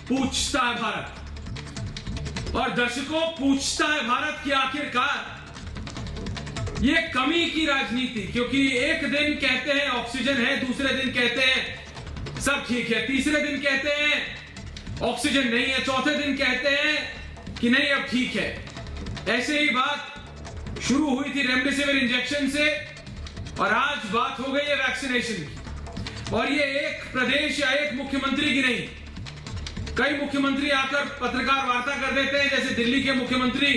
पूछता है भारत। और दर्शकों, पूछता है भारत कि आखिरकार ये कमी की राजनीति, क्योंकि एक दिन कहते हैं ऑक्सीजन है, दूसरे दिन कहते हैं सब ठीक है, तीसरे दिन कहते हैं ऑक्सीजन नहीं है, चौथे दिन कहते हैं कि नहीं अब ठीक है। ऐसे ही बात शुरू हुई थी रेमडेसिविर इंजेक्शन से और आज बात हो गई है वैक्सीनेशन की। और ये एक प्रदेश या एक मुख्यमंत्री की नहीं, कई मुख्यमंत्री आकर पत्रकार वार्ता कर देते हैं, जैसे दिल्ली के मुख्यमंत्री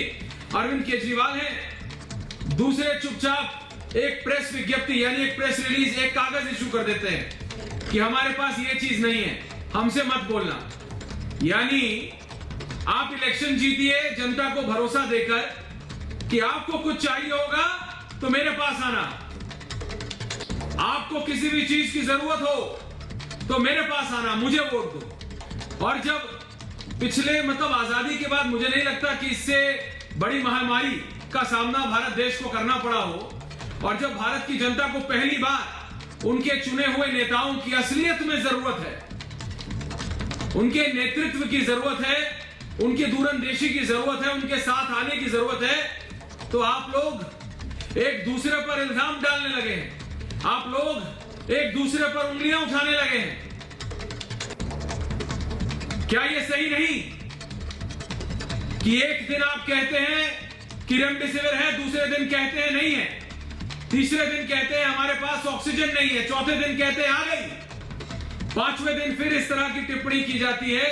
अरविंद केजरीवाल हैं, दूसरे चुपचाप एक प्रेस विज्ञप्ति यानी एक प्रेस रिलीज, एक कागज इशू कर देते हैं कि हमारे पास ये चीज नहीं है, हमसे मत बोलना। यानी आप इलेक्शन जीतिए जनता को भरोसा देकर कि आपको कुछ चाहिए होगा तो मेरे पास आना, आपको किसी भी चीज की जरूरत हो तो मेरे पास आना, मुझे वोट दो। और जब पिछले आजादी के बाद मुझे नहीं लगता कि इससे बड़ी महामारी का सामना भारत देश को करना पड़ा हो, और जब भारत की जनता को पहली बार उनके चुने हुए नेताओं की असलियत में जरूरत है, उनके नेतृत्व की जरूरत है, उनकी दूरंदेशी की जरूरत है, उनके साथ आने की जरूरत है, तो आप लोग एक दूसरे पर इल्जाम डालने लगे हैं, आप लोग एक दूसरे पर उंगलियां उठाने लगे हैं। क्या यह सही नहीं कि एक दिन आप कहते हैं कि रेमडेसिविर है, दूसरे दिन कहते हैं नहीं है, तीसरे दिन कहते हैं हमारे पास ऑक्सीजन नहीं है, चौथे दिन कहते हैं आ गई, पांचवें दिन फिर इस तरह की टिप्पणी की जाती है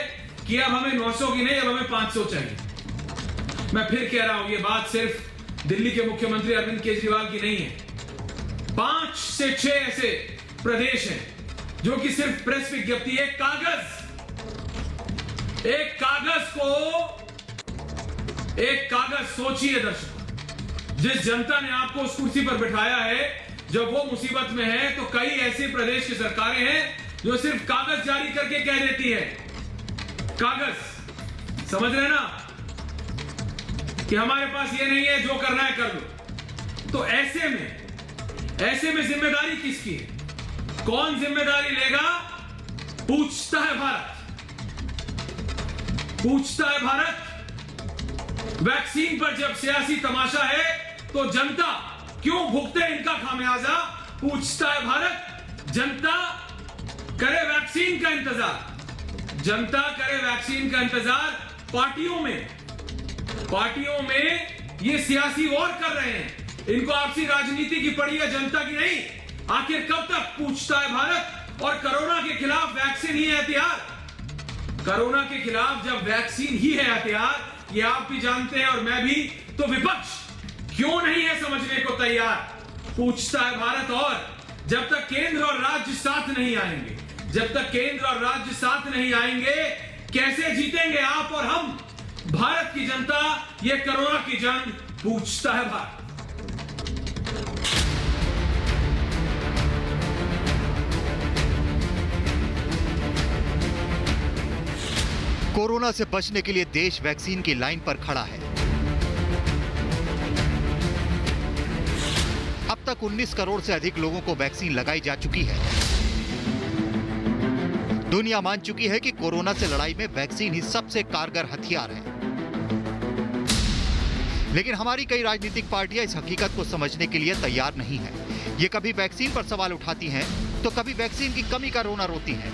कि अब हमें 900 की नहीं, अब हमें 500 चाहिए। मैं फिर कह रहा हूं, ये बात सिर्फ दिल्ली के मुख्यमंत्री अरविंद केजरीवाल की नहीं है। 5 से 6 ऐसे प्रदेश हैं जो कि सिर्फ प्रेस विज्ञप्ति, एक कागज सोचिए दर्शकों, जिस जनता ने आपको उस कुर्सी पर बिठाया है, जब वो मुसीबत में है तो कई ऐसे प्रदेश की सरकारें हैं जो सिर्फ कागज जारी करके कह देती है, कागज, समझ रहे ना, कि हमारे पास ये नहीं है, जो करना है कर लो। तो ऐसे में जिम्मेदारी किसकी है? कौन जिम्मेदारी लेगा? पूछता है भारत। वैक्सीन पर जब सियासी तमाशा है तो जनता क्यों भुगते इनका खामियाजा? पूछता है भारत। जनता करे वैक्सीन का इंतजार, पार्टियों में ये सियासी वॉर कर रहे हैं, इनको आपसी राजनीति की पड़ी है, जनता की नहीं। आखिर कब तक? पूछता है भारत। और कोरोना के खिलाफ वैक्सीन ही है हथियार, कोरोना के खिलाफ जब वैक्सीन ही है हथियार, ये आप भी जानते हैं और मैं भी, तो विपक्ष क्यों नहीं है समझने को तैयार? पूछता है भारत। और जब तक केंद्र और राज्य साथ नहीं आएंगे, कैसे जीतेंगे आप और हम, भारत की जनता, ये कोरोना की जंग? पूछता है भारत। कोरोना से बचने के लिए देश वैक्सीन की लाइन पर खड़ा है। अब तक 19 करोड़ से अधिक लोगों को वैक्सीन लगाई जा चुकी है। दुनिया मान चुकी है कि कोरोना से लड़ाई में वैक्सीन ही सबसे कारगर हथियार है। लेकिन हमारी कई राजनीतिक पार्टियां इस हकीकत को समझने के लिए तैयार नहीं है। ये कभी वैक्सीन पर सवाल उठाती हैं तो कभी वैक्सीन की कमी का रोना रोती हैं।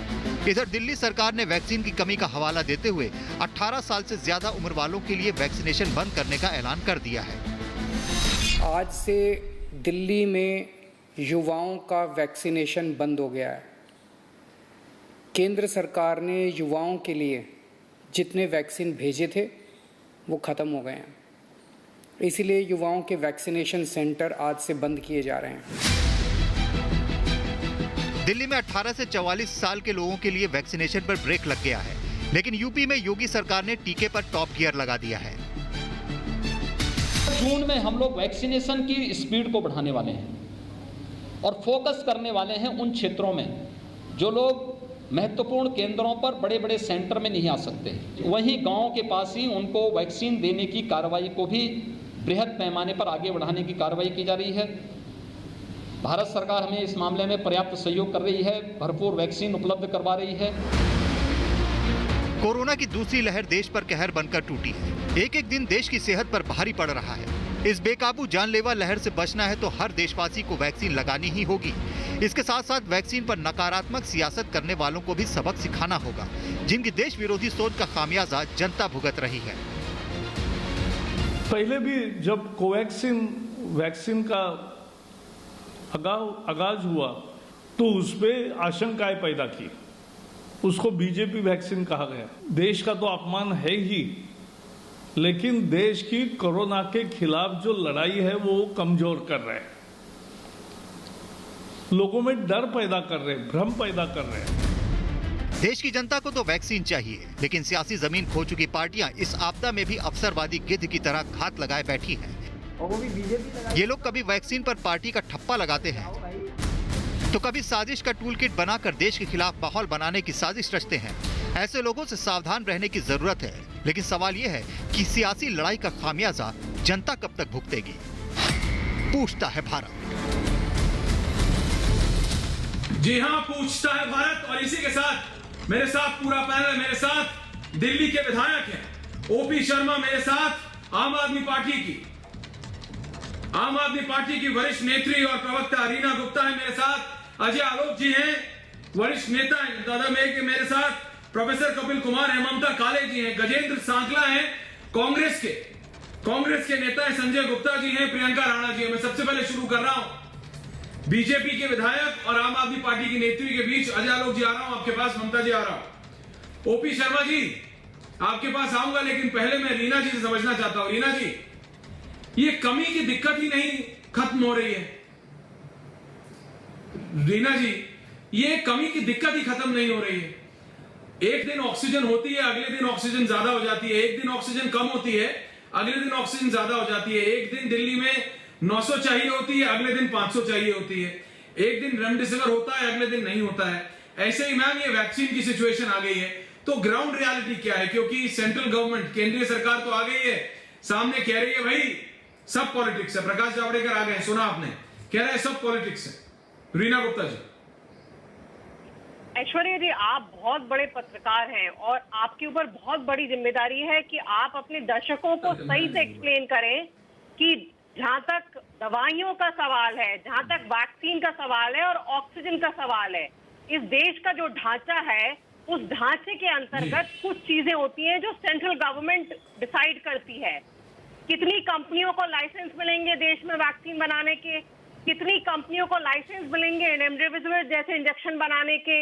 इधर दिल्ली सरकार ने वैक्सीन की कमी का हवाला देते हुए 18 साल से ज्यादा उम्र वालों के लिए वैक्सीनेशन बंद करने का ऐलान कर दिया है। आज से दिल्ली में युवाओं का वैक्सीनेशन बंद हो गया है। केंद्र सरकार ने युवाओं के लिए जितने वैक्सीन भेजे थे वो ख़त्म हो गए हैं, इसीलिए युवाओं के वैक्सीनेशन सेंटर आज से बंद किए जा रहे हैं। दिल्ली में 18 से 44 साल के लोगों के लिए वैक्सीनेशन पर ब्रेक लग गया है, लेकिन यूपी में योगी सरकार ने टीके पर टॉप गियर लगा दिया है। जून में हम लोग वैक्सीनेशन की स्पीड को बढ़ाने वाले हैं और फोकस करने वाले हैं उन क्षेत्रों में जो लोग महत्वपूर्ण केंद्रों पर, बड़े बड़े सेंटर में नहीं आ सकते, वहीं गांव के पास ही उनको वैक्सीन देने की कार्रवाई को भी बृहद पैमाने पर आगे बढ़ाने की कार्रवाई की जा रही है। भारत सरकार हमें इस मामले में पर्याप्त सहयोग कर रही है, भरपूर वैक्सीन उपलब्ध करवा रही है। कोरोना की दूसरी लहर देश पर कहर बनकर टूटी है। एक एक दिन देश की सेहत पर भारी पड़ रहा है। इस बेकाबू जानलेवा लहर से बचना है तो हर देशवासी को वैक्सीन लगानी ही होगी। इसके साथ साथ वैक्सीन पर नकारात्मक सियासत करने वालों को भी सबक सिखाना होगा, जिनकी देश विरोधी सोच का खामियाजा जनता भुगत रही है। पहले भी जब कोवैक्सीन वैक्सीन का आगाज हुआ तो उस पर आशंकाएं पैदा की। उसको बीजेपी वैक्सीन कहा गया। देश का तो अपमान है ही, लेकिन देश की कोरोना के खिलाफ जो लड़ाई है वो कमजोर कर रहे हैं, लोगों में डर पैदा कर रहे हैं, भ्रम पैदा कर रहे हैं। देश की जनता को तो वैक्सीन चाहिए, लेकिन सियासी जमीन खो चुकी पार्टियां इस आपदा में भी अवसरवादी गिद्ध की तरह घात लगाए बैठी हैं। ये लोग कभी वैक्सीन पर पार्टी का ठप्पा लगाते हैं तो कभी साजिश का टूल किट बनाकर देश के खिलाफ माहौल बनाने की साजिश रचते हैं। ऐसे लोगों से सावधान रहने की जरूरत है, लेकिन सवाल यह है कि सियासी लड़ाई का खामियाजा जनता कब तक भुगतेगी, पूछता है भारत। जी हां, पूछता है भारत। और इसी के साथ मेरे साथ पूरा पैनल, मेरे साथ दिल्ली के विधायक हैं ओपी शर्मा, मेरे साथ आम आदमी पार्टी की वरिष्ठ नेत्री और प्रवक्ता रीना गुप्ता है, मेरे साथ अजय आलोक जी हैं, वरिष्ठ नेता हैं दादा मेरे साथ प्रोफेसर कपिल कुमार हैं, ममता काले जी हैं, गजेंद्र सांकला हैं, कांग्रेस के नेता हैं, संजय गुप्ता जी हैं, प्रियंका राणा जी हैं। मैं सबसे पहले शुरू कर रहा हूं बीजेपी के विधायक और आम आदमी पार्टी की नेत्री के बीच। अजय आलोक जी आ रहा हूं आपके पास, ममता जी आ रहा हूं, ओपी शर्मा जी आपके पास आऊंगा, लेकिन पहले मैं रीना जी से समझना चाहता हूं। रीना जी, ये कमी की दिक्कत ही नहीं खत्म हो रही है। रीना जी, ये कमी की दिक्कत ही खत्म नहीं हो रही है। एक दिन ऑक्सीजन होती है, अगले दिन ऑक्सीजन ज्यादा हो जाती है। एक दिन ऑक्सीजन कम होती है, अगले दिन ऑक्सीजन ज्यादा हो जाती है। एक दिन दिल्ली में 900 चाहिए होती है, अगले दिन 500 चाहिए होती है। एक दिन रेमडेसिविर होता है, अगले दिन नहीं होता है। ऐसे ही मैम, ये वैक्सीन की सिचुएशन आ गई है, तो ग्राउंड रियलिटी क्या है? क्योंकि सेंट्रल गवर्नमेंट, केंद्रीय सरकार तो आ गई है, सामने कह रही है भाई सब पॉलिटिक्स है। प्रकाश जावड़ेकर आ गए, सुना आपने, कह रहे हैं सब पॉलिटिक्स है। रीना गुप्ता जी। ऐश्वर्या जी, आप बहुत बड़े पत्रकार हैं और आपके ऊपर बहुत बड़ी जिम्मेदारी है कि आप अपने दर्शकों को सही से एक्सप्लेन करें कि जहां तक दवाइयों का सवाल है, जहां तक वैक्सीन का सवाल है और ऑक्सीजन का सवाल है, इस देश का जो ढांचा है, उस ढांचे के अंतर्गत कुछ चीजें होती हैं जो सेंट्रल गवर्नमेंट डिसाइड करती है। कितनी कंपनियों को लाइसेंस मिलेंगे देश में वैक्सीन बनाने के, कितनी कंपनियों को लाइसेंस मिलेंगे रेमडेसिविर जैसे इंजेक्शन बनाने के,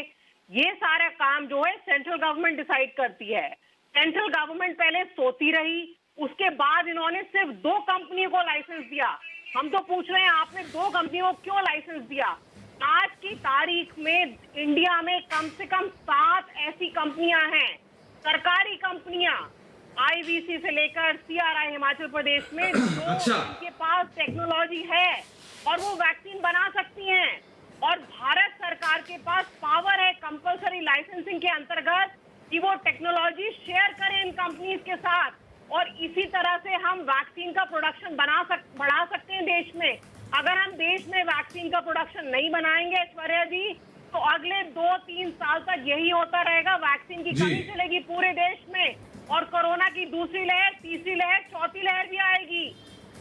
ये सारा काम जो है सेंट्रल गवर्नमेंट डिसाइड करती है। सेंट्रल गवर्नमेंट पहले सोती रही, उसके बाद इन्होंने सिर्फ 2 कंपनियों को लाइसेंस दिया। हम तो पूछ रहे हैं आपने 2 कंपनियों को क्यों लाइसेंस दिया? आज की तारीख में इंडिया में कम से कम 7 ऐसी कंपनियां हैं, सरकारी कंपनियां, आईवीसी से लेकर सीआरआई हिमाचल प्रदेश में, जो उनके पास टेक्नोलॉजी है और वो वैक्सीन बना सकती हैं। और भारत सरकार के पास पावर है कंपल्सरी लाइसेंसिंग के अंतर्गत कि वो टेक्नोलॉजी शेयर करें इन कंपनीज के साथ, और इसी तरह से हम वैक्सीन का प्रोडक्शन बढ़ा सकते हैं देश में। अगर हम देश में वैक्सीन का प्रोडक्शन नहीं बनाएंगे ऐश्वर्या जी, तो अगले 2-3 साल तक यही होता रहेगा। वैक्सीन की कमी चलेगी पूरे देश में और कोरोना की दूसरी लहर, तीसरी लहर, चौथी लहर भी आएगी।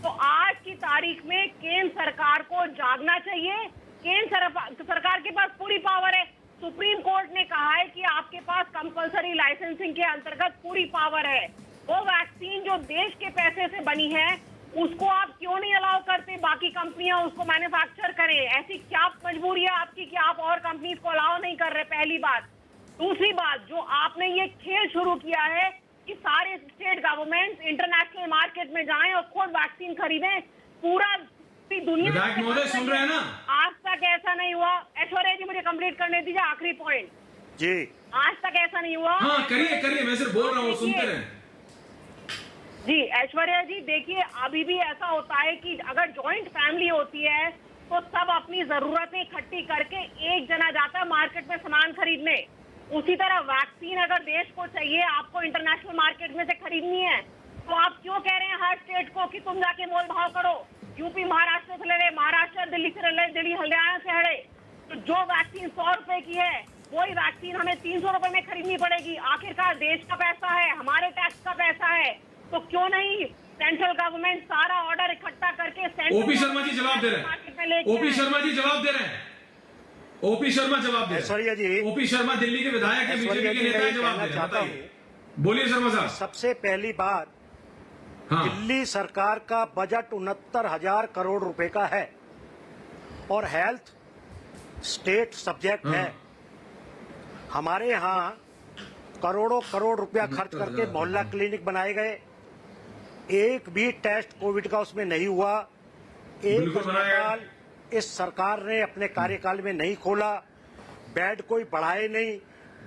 तो आज की तारीख में केंद्र सरकार को जागना चाहिए। केंद्र सरकार के पास पूरी पावर है। सुप्रीम कोर्ट ने कहा है कि आपके पास कंपल्सरी लाइसेंसिंग के अंतर्गत पूरी पावर है। वो वैक्सीन जो देश के पैसे से बनी है, उसको आप क्यों नहीं अलाउ करते बाकी कंपनियां उसको मैन्युफैक्चर करें? ऐसी क्या मजबूरी है आपकी कि आप और कंपनीज को अलाउ नहीं कर रहे? पहली बात। दूसरी बात, जो आपने ये खेल शुरू किया है कि सारे स्टेट गवर्नमेंट इंटरनेशनल मार्केट में जाएं और खुद वैक्सीन खरीदें, पूरा दुनिया सुन रहे हैं ना? आज तक ऐसा नहीं हुआ। ऐश्वर्या जी, मुझे कंप्लीट करने दीजिए, आखिरी पॉइंट जी। आज तक ऐसा नहीं हुआ। हाँ, करिए, मैं सिर्फ बोल रहा हूँ, सुनते रहे जी। ऐश्वर्या जी, देखिए, अभी भी ऐसा होता है कि अगर जॉइंट फैमिली होती है तो सब अपनी जरूरतें इकट्ठी करके एक जना जाता है मार्केट में सामान खरीदने। उसी तरह वैक्सीन अगर देश को चाहिए, आपको इंटरनेशनल मार्केट में से खरीदनी है, तो आप क्यों कह रहे हैं हर स्टेट को कि तुम जाके मोल भाव करो? यूपी महाराष्ट्र से लड़े, महाराष्ट्र दिल्ली से लड़े, दिल्ली हरियाणा से लड़े, तो जो वैक्सीन 100 रुपए की है वही वैक्सीन हमें 300 रुपए में खरीदनी पड़ेगी। आखिरकार देश का पैसा है, हमारे टैक्स का पैसा है, तो क्यों नहीं सेंट्रल गवर्नमेंट सारा ऑर्डर इकट्ठा करके ओपी शर्मा जी जवाब दे रहे हैं। ओपी शर्मा जी जवाब दे रहे हैं। ओपी शर्मा जवाब दे ऐश्वर्या जी, रहे हैं। ओपी शर्मा दिल्ली के विधायक है, बीजेपी के नेता है, जवाब दे रहे हैं। बताइए, बोलिए शर्मा साहब। सबसे पहली बात, हाँ, दिल्ली सरकार का बजट 69,000 करोड़ रुपए का है और हेल्थ स्टेट सब्जेक्ट हाँ। है। हमारे यहाँ करोड़ों करोड़ रुपया खर्च करके मोहल्ला क्लिनिक बनाए गए, एक भी टेस्ट कोविड का उसमें नहीं हुआ। एक बिल्कुल बनाया गया। अस्पताल इस सरकार ने अपने कार्यकाल में नहीं खोला, बेड कोई बढ़ाए नहीं।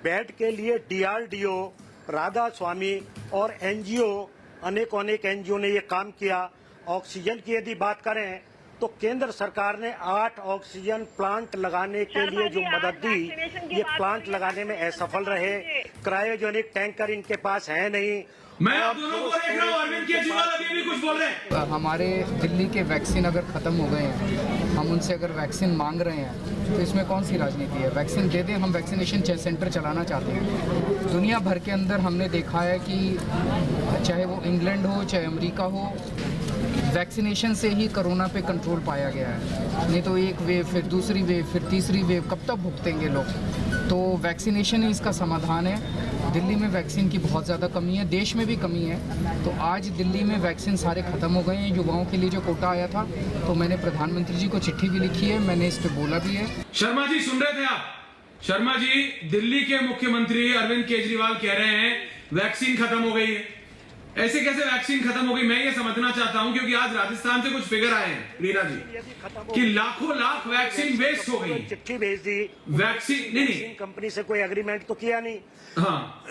बेड के लिए डीआरडीओ, राधा स्वामी और एनजीओ, अनेक एनजीओ ने ये काम किया। ऑक्सीजन की यदि बात करें तो केंद्र सरकार ने 8 ऑक्सीजन प्लांट लगाने के लिए जो मदद दी, ये प्लांट लगाने में असफल रहे। क्रायोजेनिक टैंकर इनके पास है नहीं। मैं आप दोनों को देख रहा हूँ, अरविंद केजरीवाल अभी भी कुछ बोल रहे हैं। हमारे दिल्ली के वैक्सीन अगर ख़त्म हो गए हैं, हम उनसे अगर वैक्सीन मांग रहे हैं, तो इसमें कौन सी राजनीति है? वैक्सीन दे दें, हम वैक्सीनेशन सेंटर चलाना चाहते हैं। दुनिया भर के अंदर हमने देखा है कि चाहे वो इंग्लैंड हो, चाहे अमेरिका हो, वैक्सीनेशन से ही कोरोना पे कंट्रोल पाया गया है। नहीं तो एक वेव, फिर दूसरी वेव, फिर तीसरी वेव, कब तक भुगतेंगे लोग? तो वैक्सीनेशन ही इसका समाधान है। दिल्ली में वैक्सीन की बहुत ज़्यादा कमी है, देश में भी कमी है। तो आज दिल्ली में वैक्सीन सारे ख़त्म हो गए हैं। युवाओं के लिए जो कोटा आया था, तो मैंने प्रधानमंत्री जी को चिट्ठी भी लिखी है, मैंने इस पर बोला भी है। शर्मा जी सुन रहे थे आप? शर्मा जी, दिल्ली के मुख्यमंत्री अरविंद केजरीवाल कह रहे हैं वैक्सीन खत्म हो गई है। ऐसे कैसे वैक्सीन खत्म हो गई, मैं ये समझना चाहता हूं, क्योंकि आज राजस्थान से कुछ फिगर आए हैं रीना जी कि लाखों लाख वैक्सीन वेस्ट हो गई। चिट्ठी भेज दी, वैक्सीन नहीं कंपनी से कोई एग्रीमेंट तो किया नहीं। हाँ,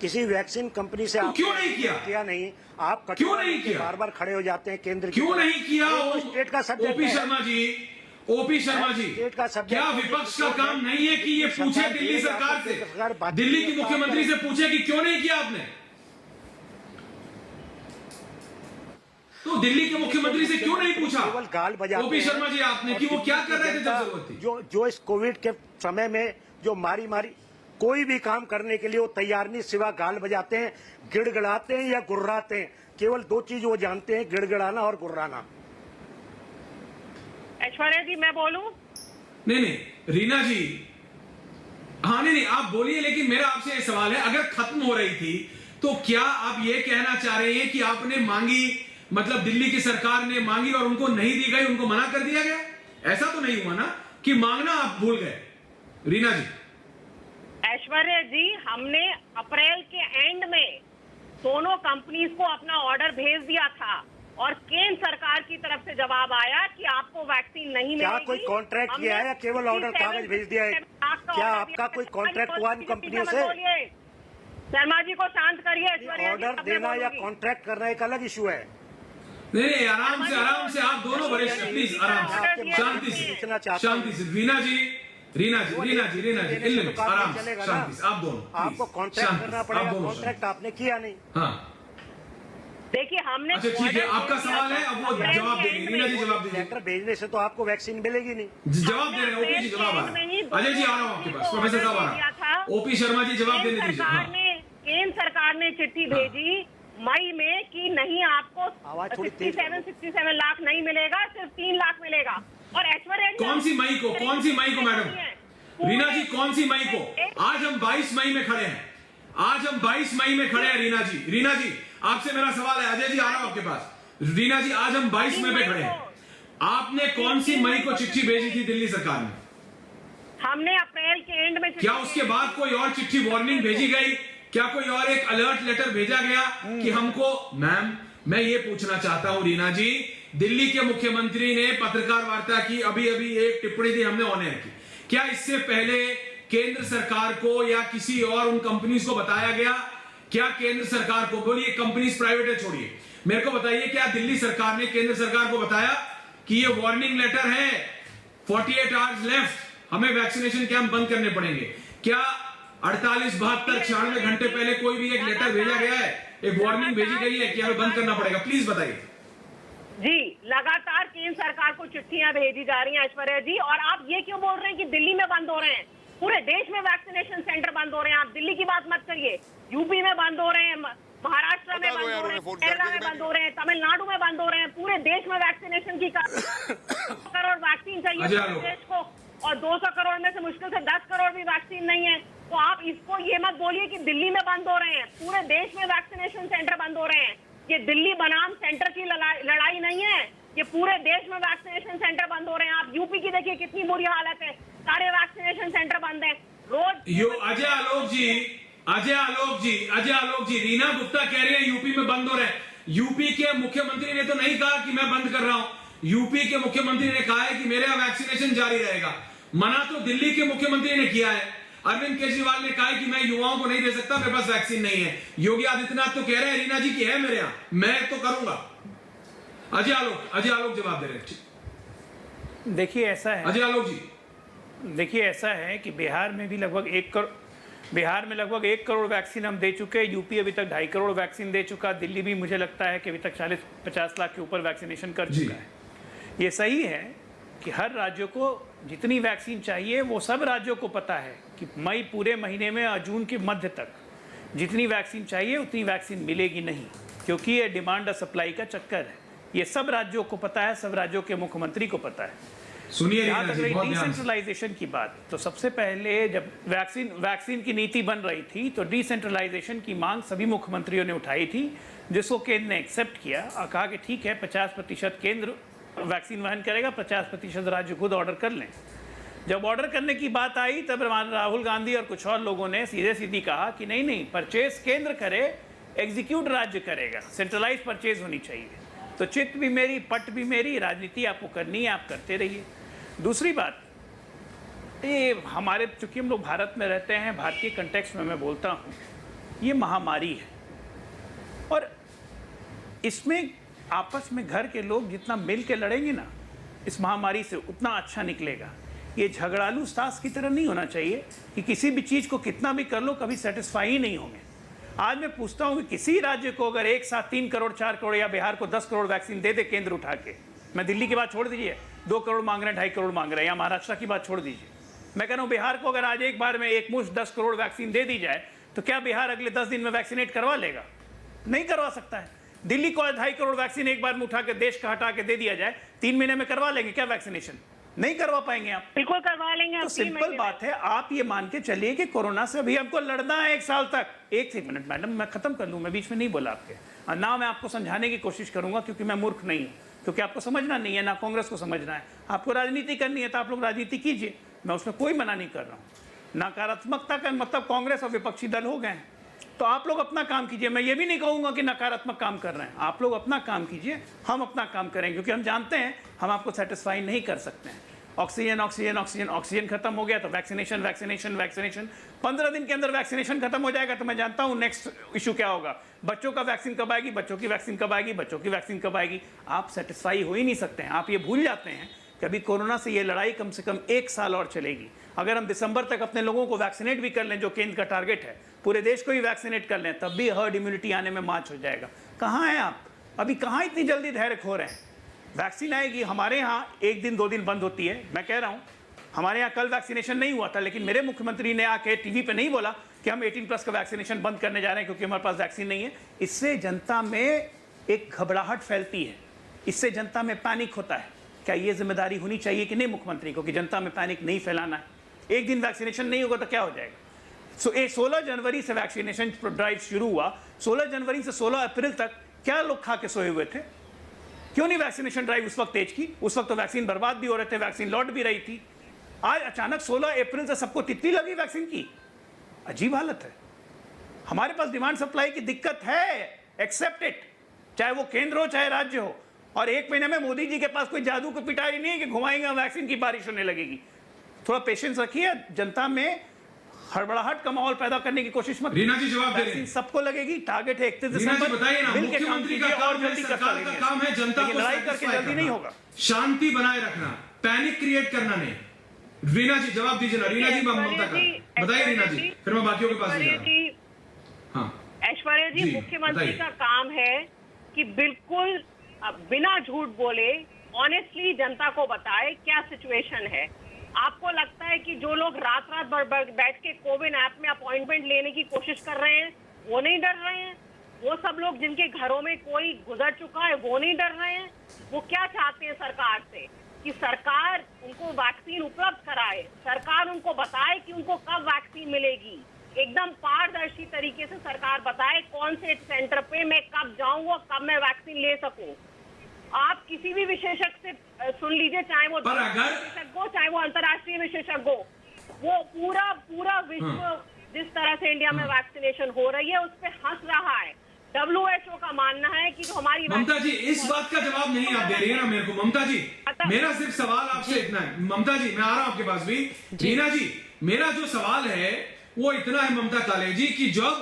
किसी वैक्सीन कंपनी से तो आपने क्यों नहीं किया? नहीं, आप क्यों नहीं किया? बार बार खड़े हो जाते हैं केंद्र की क्यों तरफ। नहीं किया? वो स्टेट का सब्जेक्ट ओपी है। शर्मा जी, ओपी शर्मा जी, स्टेट का सब्जेक्ट क्या है। विपक्ष का काम नहीं है कि ये पूछे दिल्ली सरकार से, दिल्ली की मुख्यमंत्री से पूछे कि क्यों नहीं किया आपने? तो दिल्ली के मुख्यमंत्री से क्यों नहीं पूछा केवल गाल बजाते ओपी शर्मा जी आपने कि वो क्या कर रहे थे जब जनता जरूरत थी? जो इस कोविड के समय में जो मारी कोई भी काम करने के लिए वो तैयार नहीं, सिवा गाल बजाते हैं, गिड़गिड़ाते हैं या गुर्राते हैं। केवल 2 चीज वो जानते हैं, गिड़गिड़ाना और गुर्राना। ऐश्वर्या जी, मैं बोलूं? नहीं, रीना जी, हाँ नहीं, आप बोलिए, लेकिन मेरा आपसे ये सवाल है, अगर खत्म हो रही थी तो क्या आप ये कहना चाह रहे हैं कि आपने मांगी, मतलब दिल्ली की सरकार ने मांगी और उनको नहीं दी गई, उनको मना कर दिया गया? ऐसा तो नहीं हुआ ना कि मांगना आप भूल गए? रीना जी, ऐश्वर्या जी, हमने अप्रैल के एंड में दोनों कंपनीज को अपना ऑर्डर भेज दिया था और केंद्र सरकार की तरफ से जवाब आया कि आपको वैक्सीन नहीं मिलेगी। क्या कोई कॉन्ट्रैक्ट किया है या केवल ऑर्डर कागज भेज दिया है? क्या आपका कोई कॉन्ट्रैक्ट हुआ इन कंपनियों से? शर्मा जी को शांत करिए। ऐश्वर्या जी, ऑर्डर अब मैं देना या बोलूंगी। कॉन्ट्रैक्ट करना एक अलग इशू है। नहीं, आराम से आप दोनों वरिष्ठ, प्लीज आराम से, शांति से। रीना जी, आराम से, शांति से, आप दोनों आपको कॉन्ट्रैक्ट करना पड़ेगा, कॉन्ट्रैक्ट आपने किया नहीं। हाँ, देखिए, हमने अच्छा ठीक है, आपका सवाल है, अब वो जवाब देंगे। रीना जी जवाब दीजिए। लेटर भेजने से तो आपको वैक्सीन मिलेगी नहीं। जवाब दे रहे हैं ओपी जी, जवाब आ रहा है। अजय जी आ रहा हूँ आपके पास, प्रोफेसर साहब आ रहा है। ओपी शर्मा जी जवाब देने दीजिए। हाँ। केंद्र सरकार ने चिट्ठी भेजी मई में कि नहीं, आपको आवाज थोड़ी तेज 67 लाख नहीं मिलेगा, सिर्फ 3 लाख मिलेगा। और ऐश्वर्या जी, कौन सी मई को मैडम? रीना जी, कौन सी मई को? आज हम 22 मई में खड़े हैं। रीना जी आपसे मेरा सवाल है। अजय जी आ रहा हूं आपके पास। रीना जी, आज हम 22 मई पे खड़े हैं। आपने कौन सी मई को चिट्ठी भेजी थी दिल्ली सरकार ने? हमने अप्रैल के एंड में। क्या उसके बाद कोई और चिट्ठी, वार्निंग भेजी गई? क्या कोई और एक अलर्ट लेटर भेजा गया कि हमको? मैम, मैं ये पूछना चाहता हूं रीना जी, दिल्ली के मुख्यमंत्री ने पत्रकार वार्ता की, अभी एक टिप्पणी दी हमने ऑन एयर की, क्या इससे पहले केंद्र सरकार को या किसी और उन कंपनीज को बताया गया? क्या केंद्र सरकार को, बोलिए कंपनीज प्राइवेट है छोड़िए, मेरे को बताइए, क्या दिल्ली सरकार ने केंद्र सरकार को बताया कि ये वार्निंग लेटर है, 48 आवर्स लेफ्ट, हमें वैक्सीनेशन कैंप बंद करने पड़ेंगे? क्या 48, 72, 96 घंटे पहले कोई भी एक लेटर भेजा गया है, एक वार्निंग भेजी गई है कि हमें बंद करना पड़ेगा? प्लीज बताइए। जी, लगातार केंद्र सरकार को चिट्ठियां भेजी जा रही हैं ऐश्वर्या जी, और आप ये क्यों बोल रहे हैं कि दिल्ली में बंद हो रहे हैं? पूरे देश में वैक्सीनेशन सेंटर बंद हो रहे हैं। आप दिल्ली की बात मत करिए, यूपी में बंद हो रहे हैं, महाराष्ट्र में बंद हो रहे हैं, केरला में बंद हो रहे हैं, तमिलनाडु में बंद हो रहे हैं। पूरे देश में वैक्सीनेशन की करोड़ वैक्सीन चाहिए पूरे देश को, और 200 करोड़ में से मुश्किल से 10 करोड़ भी वैक्सीन नहीं है। तो आप इसको ये मत बोलिए कि दिल्ली में बंद हो रहे हैं। पूरे देश में वैक्सीनेशन सेंटर बंद हो रहे हैं। ये दिल्ली बनाम सेंटर की लड़ाई नहीं है, ये पूरे देश में वैक्सीनेशन सेंटर बंद हो रहे हैं। आप यूपी की देखिए कितनी बुरी हालत है, सारे वैक्सीनेशन सेंटर बंद है रोज। अजय आलोक जी, रीना गुप्ता कह रही है यूपी में बंद हो रहे हैं। यूपी के मुख्यमंत्री ने तो नहीं कहा कि मैं बंद कर रहा हूं। यूपी के मुख्यमंत्री ने कहा है कि मेरा वैक्सीनेशन जारी रहेगा। मना तो दिल्ली के मुख्यमंत्री ने किया है। अरविंद केजरीवाल ने कहा है कि मैं युवाओं को नहीं दे सकता, मेरे पास वैक्सीन नहीं है। योगी आदित्यनाथ तो कह रहे हैं रीना जी की है मेरे यहां, मैं तो करूंगा। अजय आलोक जवाब दे रहे हैं। देखिए ऐसा है, अजय आलोक जी, देखिए ऐसा है कि बिहार में भी लगभग 1 करोड़ वैक्सीन हम दे चुके हैं। यूपी अभी तक 2.5 करोड़ वैक्सीन दे चुका। दिल्ली भी मुझे लगता है कि अभी तक 40-50 लाख के ऊपर वैक्सीनेशन कर चुका है। ये सही है कि हर राज्यों को जितनी वैक्सीन चाहिए वो सब राज्यों को पता है कि मई पूरे महीने में और जून के मध्य तक जितनी वैक्सीन चाहिए उतनी वैक्सीन मिलेगी नहीं, क्योंकि ये डिमांड और सप्लाई का चक्कर है। ये सब राज्यों को पता है, सब राज्यों के मुख्यमंत्री को पता है। सुनिए यहाँ तक रही डिसेंट्रलाइजेशन की बात, तो सबसे पहले जब वैक्सीन की नीति बन रही थी तो डिसेंट्रलाइजेशन की मांग सभी मुख्यमंत्रियों ने उठाई थी, जिसको केंद्र ने एक्सेप्ट किया और कहा कि ठीक है 50% केंद्र वैक्सीन वहन करेगा, 50% राज्य खुद ऑर्डर कर लें। जब ऑर्डर करने की बात आई तब राहुल गांधी और कुछ और लोगों ने सीधे कहा कि नहीं, परचेज केंद्र करे, एग्जीक्यूट राज्य करेगा, सेंट्रलाइज परचेज होनी चाहिए। तो चित भी मेरी, पट भी मेरी, राजनीति आपको करनी है, आप करते रहिए। दूसरी बात, ये हमारे चूंकि हम लोग भारत में रहते हैं, भारतीय कंटेक्स्ट में मैं बोलता हूँ, ये महामारी है और इसमें आपस में घर के लोग जितना मिल के लड़ेंगे ना इस महामारी से उतना अच्छा निकलेगा। ये झगड़ालू सास की तरह नहीं होना चाहिए कि किसी भी चीज़ को कितना भी कर लो कभी सेटिस्फाई ही नहीं होंगे। आज मैं पूछता हूँ कि किसी राज्य को अगर एक साथ 3 करोड़ 4 करोड़ या बिहार को 10 करोड़ वैक्सीन दे केंद्र उठा के, मैं दिल्ली की बात छोड़ दीजिए, 2 करोड़ मांग रहे हैं, 2.5 करोड़ मांग रहे हैं, या महाराष्ट्र की बात छोड़ दीजिए, मैं कह रहा हूँ बिहार को अगर आज एक बार में एक मुश्त 10 करोड़ वैक्सीन दे दी जाए तो क्या बिहार अगले 10 दिन में वैक्सीनेट करवा लेगा? नहीं करवा सकता है। दिल्ली को 2.5 करोड़ वैक्सीन एक बार में उठा के देश का हटा के दे दिया जाए, 3 महीने में करवा लेंगे क्या वैक्सीनेशन? नहीं करवा पाएंगे आप। बिल्कुल करवा लेंगे। तो सिंपल बात है, आप ये मान के चलिए कि कोरोना से अभी हमको लड़ना है 1 साल तक। एक मिनट मैडम, मैं खत्म कर लूं, मैं बीच में नहीं बोला आपके, और ना मैं आपको समझाने की कोशिश करूंगा क्योंकि मैं मूर्ख नहीं हूं, क्योंकि आपको समझना नहीं है, ना कांग्रेस को समझना है। आपको राजनीति करनी है तो आप लोग राजनीति कीजिए, मैं उसमें कोई मना नहीं कर रहा हूँ। नकारात्मकता का मतलब कांग्रेस और विपक्षी दल हो गए हैं, तो आप लोग अपना काम कीजिए। मैं ये भी नहीं कहूंगा कि नकारात्मक काम कर रहे हैं, आप लोग अपना काम कीजिए, हम अपना काम करेंगे, क्योंकि हम जानते हैं हम आपको सेटिस्फाई नहीं कर सकते हैं। ऑक्सीजन खत्म हो गया तो वैक्सीनेशन 15 दिन के अंदर वैक्सीनेशन खत्म हो जाएगा तो मैं जानता हूं नेक्स्ट इशू क्या होगा। बच्चों का वैक्सीन कब आएगी, बच्चों की वैक्सीन कब आएगी, बच्चों की वैक्सीन कब आएगी। आप सेटिस्फाई हो ही नहीं सकते हैं। आप ये भूल जाते हैं कि अभी कोरोना से ये लड़ाई कम से कम 1 साल और चलेगी। अगर हम दिसंबर तक अपने लोगों को वैक्सीनेट भी कर लें, जो केंद्र का टारगेट है, पूरे देश को ही वैक्सीनेट कर लें, तब भी हर्ड इम्यूनिटी आने में मार्च हो जाएगा। कहाँ हैं आप? अभी कहाँ इतनी जल्दी धैर्य खो रहे हैं? वैक्सीन आएगी। हमारे यहाँ 1 दिन 2 दिन बंद होती है। मैं कह रहा हूँ हमारे यहाँ कल वैक्सीनेशन नहीं हुआ था, लेकिन मेरे मुख्यमंत्री ने आके टीवी पे नहीं बोला कि हम 18+ का वैक्सीनेशन बंद करने जा रहे हैं क्योंकि हमारे पास वैक्सीन नहीं है। इससे जनता में एक घबराहट फैलती है, इससे जनता में पैनिक होता है। क्या ये जिम्मेदारी होनी चाहिए कि नहीं मुख्यमंत्री को कि जनता में पैनिक नहीं फैलाना है? 1 दिन वैक्सीनेशन नहीं होगा तो क्या हो जाएगा? 16 जनवरी से वैक्सीनेशन ड्राइव शुरू हुआ। 16 जनवरी से 16 अप्रैल तक क्या लोग खा के सोए हुए थे? क्यों नहीं वैक्सीनेशन ड्राइव उस वक्त तेज की? उस वक्त तो वैक्सीन बर्बाद भी हो रहे थे, वैक्सीन लौट भी रही थी। आज अचानक 16 अप्रैल से सबको तितली लगी वैक्सीन की। अजीब हालत है। हमारे पास डिमांड सप्लाई की दिक्कत है, एक्सेप्ट इट, चाहे वो केंद्र हो चाहे राज्य हो। और 1 महीने में मोदी जी के पास कोई जादू की पिटारी नहीं है कि घुमाएंगे वैक्सीन की बारिश होने लगेगी। थोड़ा पेशेंस रखिए, जनता में हड़बड़ाहट का माहौल पैदा करने की कोशिश मत। रीना जी जवाब दे रहे हैं। सबको लगेगी, टारगेट है 31 दिसंबर। बताइए ना, मुख्यमंत्री का काम है, सरकार का काम है जनता को लड़ाई करके जल्दी नहीं होगा, शांति बनाए रखना, पैनिक क्रिएट करना नहीं। रीना जी जवाब दीजिए ना। रीना जी ममता का बताइए। रीना जी, फिर मैं बाकियों के पास हाँ, ऐश्वर्या जी, मुख्यमंत्री का काम है कि बिल्कुल बिना झूठ बोले ऑनेस्टली जनता को बताए क्या सिचुएशन है। आपको लगता है कि जो लोग रात रात भर बैठ के कोविन ऐप में अपॉइंटमेंट लेने की कोशिश कर रहे हैं वो नहीं डर रहे हैं? वो सब लोग जिनके घरों में कोई गुजर चुका है वो नहीं डर रहे हैं? वो क्या चाहते हैं सरकार से? कि सरकार उनको वैक्सीन उपलब्ध कराए, सरकार उनको बताए कि उनको कब वैक्सीन मिलेगी, एकदम पारदर्शी तरीके से सरकार बताए कौन से सेंटर पे मैं कब जाऊं और कब मैं वैक्सीन ले सकूं। आप किसी भी विशेषज्ञ से सुन लीजिए, चाहे वो विशेषज्ञ हो चाहे वो अंतर्राष्ट्रीय विशेषज्ञ हो, वो पूरा विश्व जिस तरह से इंडिया में वैक्सीनेशन हो रही है उस पर हंस रहा है। WHO का मानना है कि जो हमारी ममता जी इस बात का जवाब नहीं आप दे रही है ना मेरे को। ममता जी मेरा सिर्फ सवाल आपसे इतना है। ममता जी मैं आ रहा हूं आपके पास भी। रीना जी मेरा जो सवाल है वो इतना है ममता काले जी कि जब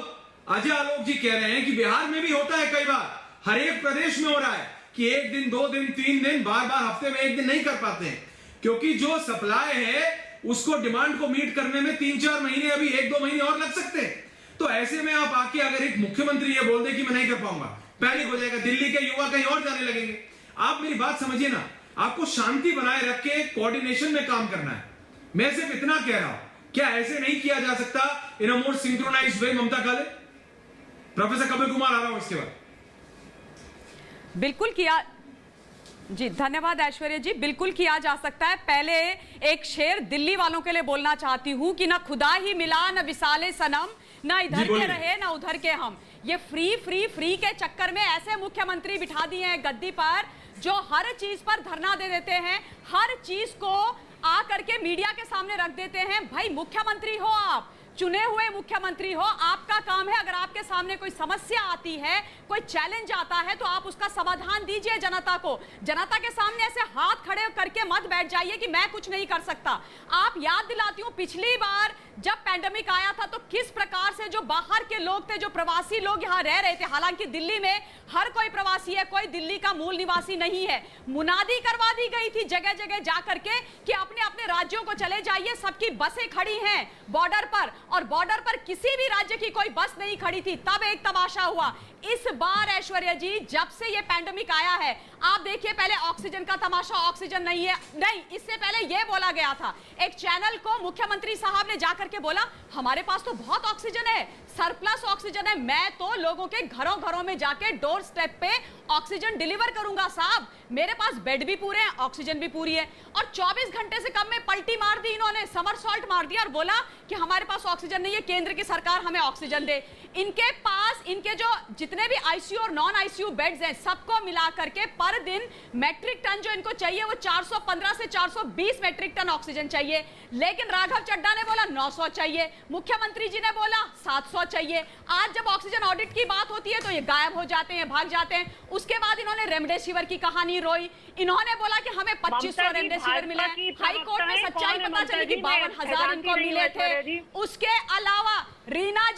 अजय आलोक जी कह रहे हैं कि बिहार में भी होता है, कई बार हर एक प्रदेश में हो रहा है कि 1 दिन 2 दिन 3 दिन बार हफ्ते में 1 दिन नहीं कर पाते हैं क्योंकि जो सप्लाई है उसको डिमांड को मीट करने में 3-4 महीने अभी 1-2 महीने और लग सकते हैं। तो ऐसे में आप आके अगर एक मुख्यमंत्री ये बोल दे कि मैं नहीं कर पाऊंगा, पैनिक हो जाएगा, दिल्ली के युवा कहीं और जाने लगेंगे। आप मेरी बात समझिए ना, आपको शांति बनाए रख के कोऑर्डिनेशन में काम करना है। मैं सिर्फ इतना कह रहा हूं, क्या ऐसे नहीं किया जा सकता इन अ मोर सिंक्रोनाइज्ड वे? ममता काले, प्रोफेसर कपिल कुमार आ रहा हूं इसके बाद। बिल्कुल किया जी, धन्यवाद ऐश्वर्या जी। बिल्कुल किया जा सकता है। पहले एक शेर दिल्ली वालों के लिए बोलना चाहती हूं कि ना खुदा ही मिला न विसाले सनम, ना इधर के रहे ना उधर के हम। ये फ्री के चक्कर में ऐसे मुख्यमंत्री बिठा दिए हैं गद्दी पर जो हर चीज पर धरना दे देते हैं, हर चीज को आ करके मीडिया के सामने रख देते हैं। भाई मुख्यमंत्री हो आप, चुने हुए मुख्यमंत्री हो, आपका काम है अगर आपके सामने कोई समस्या आती है, कोई चैलेंज आता है तो आप उसका समाधान दीजिए जनता को। जनता के सामने ऐसे हाथ खड़े करके मत बैठ जाइए कि मैं कुछ नहीं कर सकता। आप याद दिलाती हूं पिछली बार जब पैंडेमिक आया था तो किस प्रकार से जो बाहर के लोग थे, जो प्रवासी लोग यहां रह रहे थे, हालांकि दिल्ली में हर कोई प्रवासी है, कोई दिल्ली का मूल निवासी नहीं है, मुनादी करवा दी गई थी जगह जगह जाकर के कि अपने अपने राज्यों को चले जाइए। सबकी बसें खड़ी हैं बॉर्डर पर और बॉर्डर पर किसी भी राज्य की कोई बस नहीं खड़ी थी। तब एक तमाशा हुआ। इस बार ऐश्वर्या जी जब से ये पैंडेमिक आया है आप देखिए, पहले ऑक्सीजन का तमाशा, ऑक्सीजन नहीं है, नहीं, इससे पहले ये बोला गया था, एक चैनल को मुख्यमंत्री साहब ने जाकर के बोला हमारे पास तो बहुत ऑक्सीजन है, सरप्लस ऑक्सीजन है, मैं तो लोगों के घरों घरों में जाके डोर स्टेप पे ऑक्सीजन डिलीवर करूंगा साहब, मेरे पास बेड भी पूरे हैं, ऑक्सीजन भी पूरी है। और 24 घंटे से कम में पलटी मार दी इन्होंने, समरसॉल्ट मार दिया और बोला कि हमारे पास ऑक्सीजन नहीं है, केंद्र की सरकार हमें ऑक्सीजन दे। इनके पास इनके जो जितने भी आईसीयू और नॉन आईसीयू बेड्स हैं सबको मिला करके पर दिन मैट्रिक टन जो इनको चाहिए वो 415 से 420 मैट्रिक टन ऑक्सीजन चाहिए। लेकिन राघव चड्ढा ने बोला 900 चाहिए, मुख्यमंत्री जी ने बोला 700 चाहिए। आज जब ऑक्सीजन ऑडिट की बात होती है तो ये गायब हो जाते हैं, भाग जाते हैं। उसके बाद इन्होंने रेमडेसिविर की कहानी रोई, इन्होंने बोला कि हमें 2500 रेमडेसिविर मिले, हाई कोर्ट में सच्चाई पता चली कि 52,000 इनको मिले थे। उसके अलावा रीना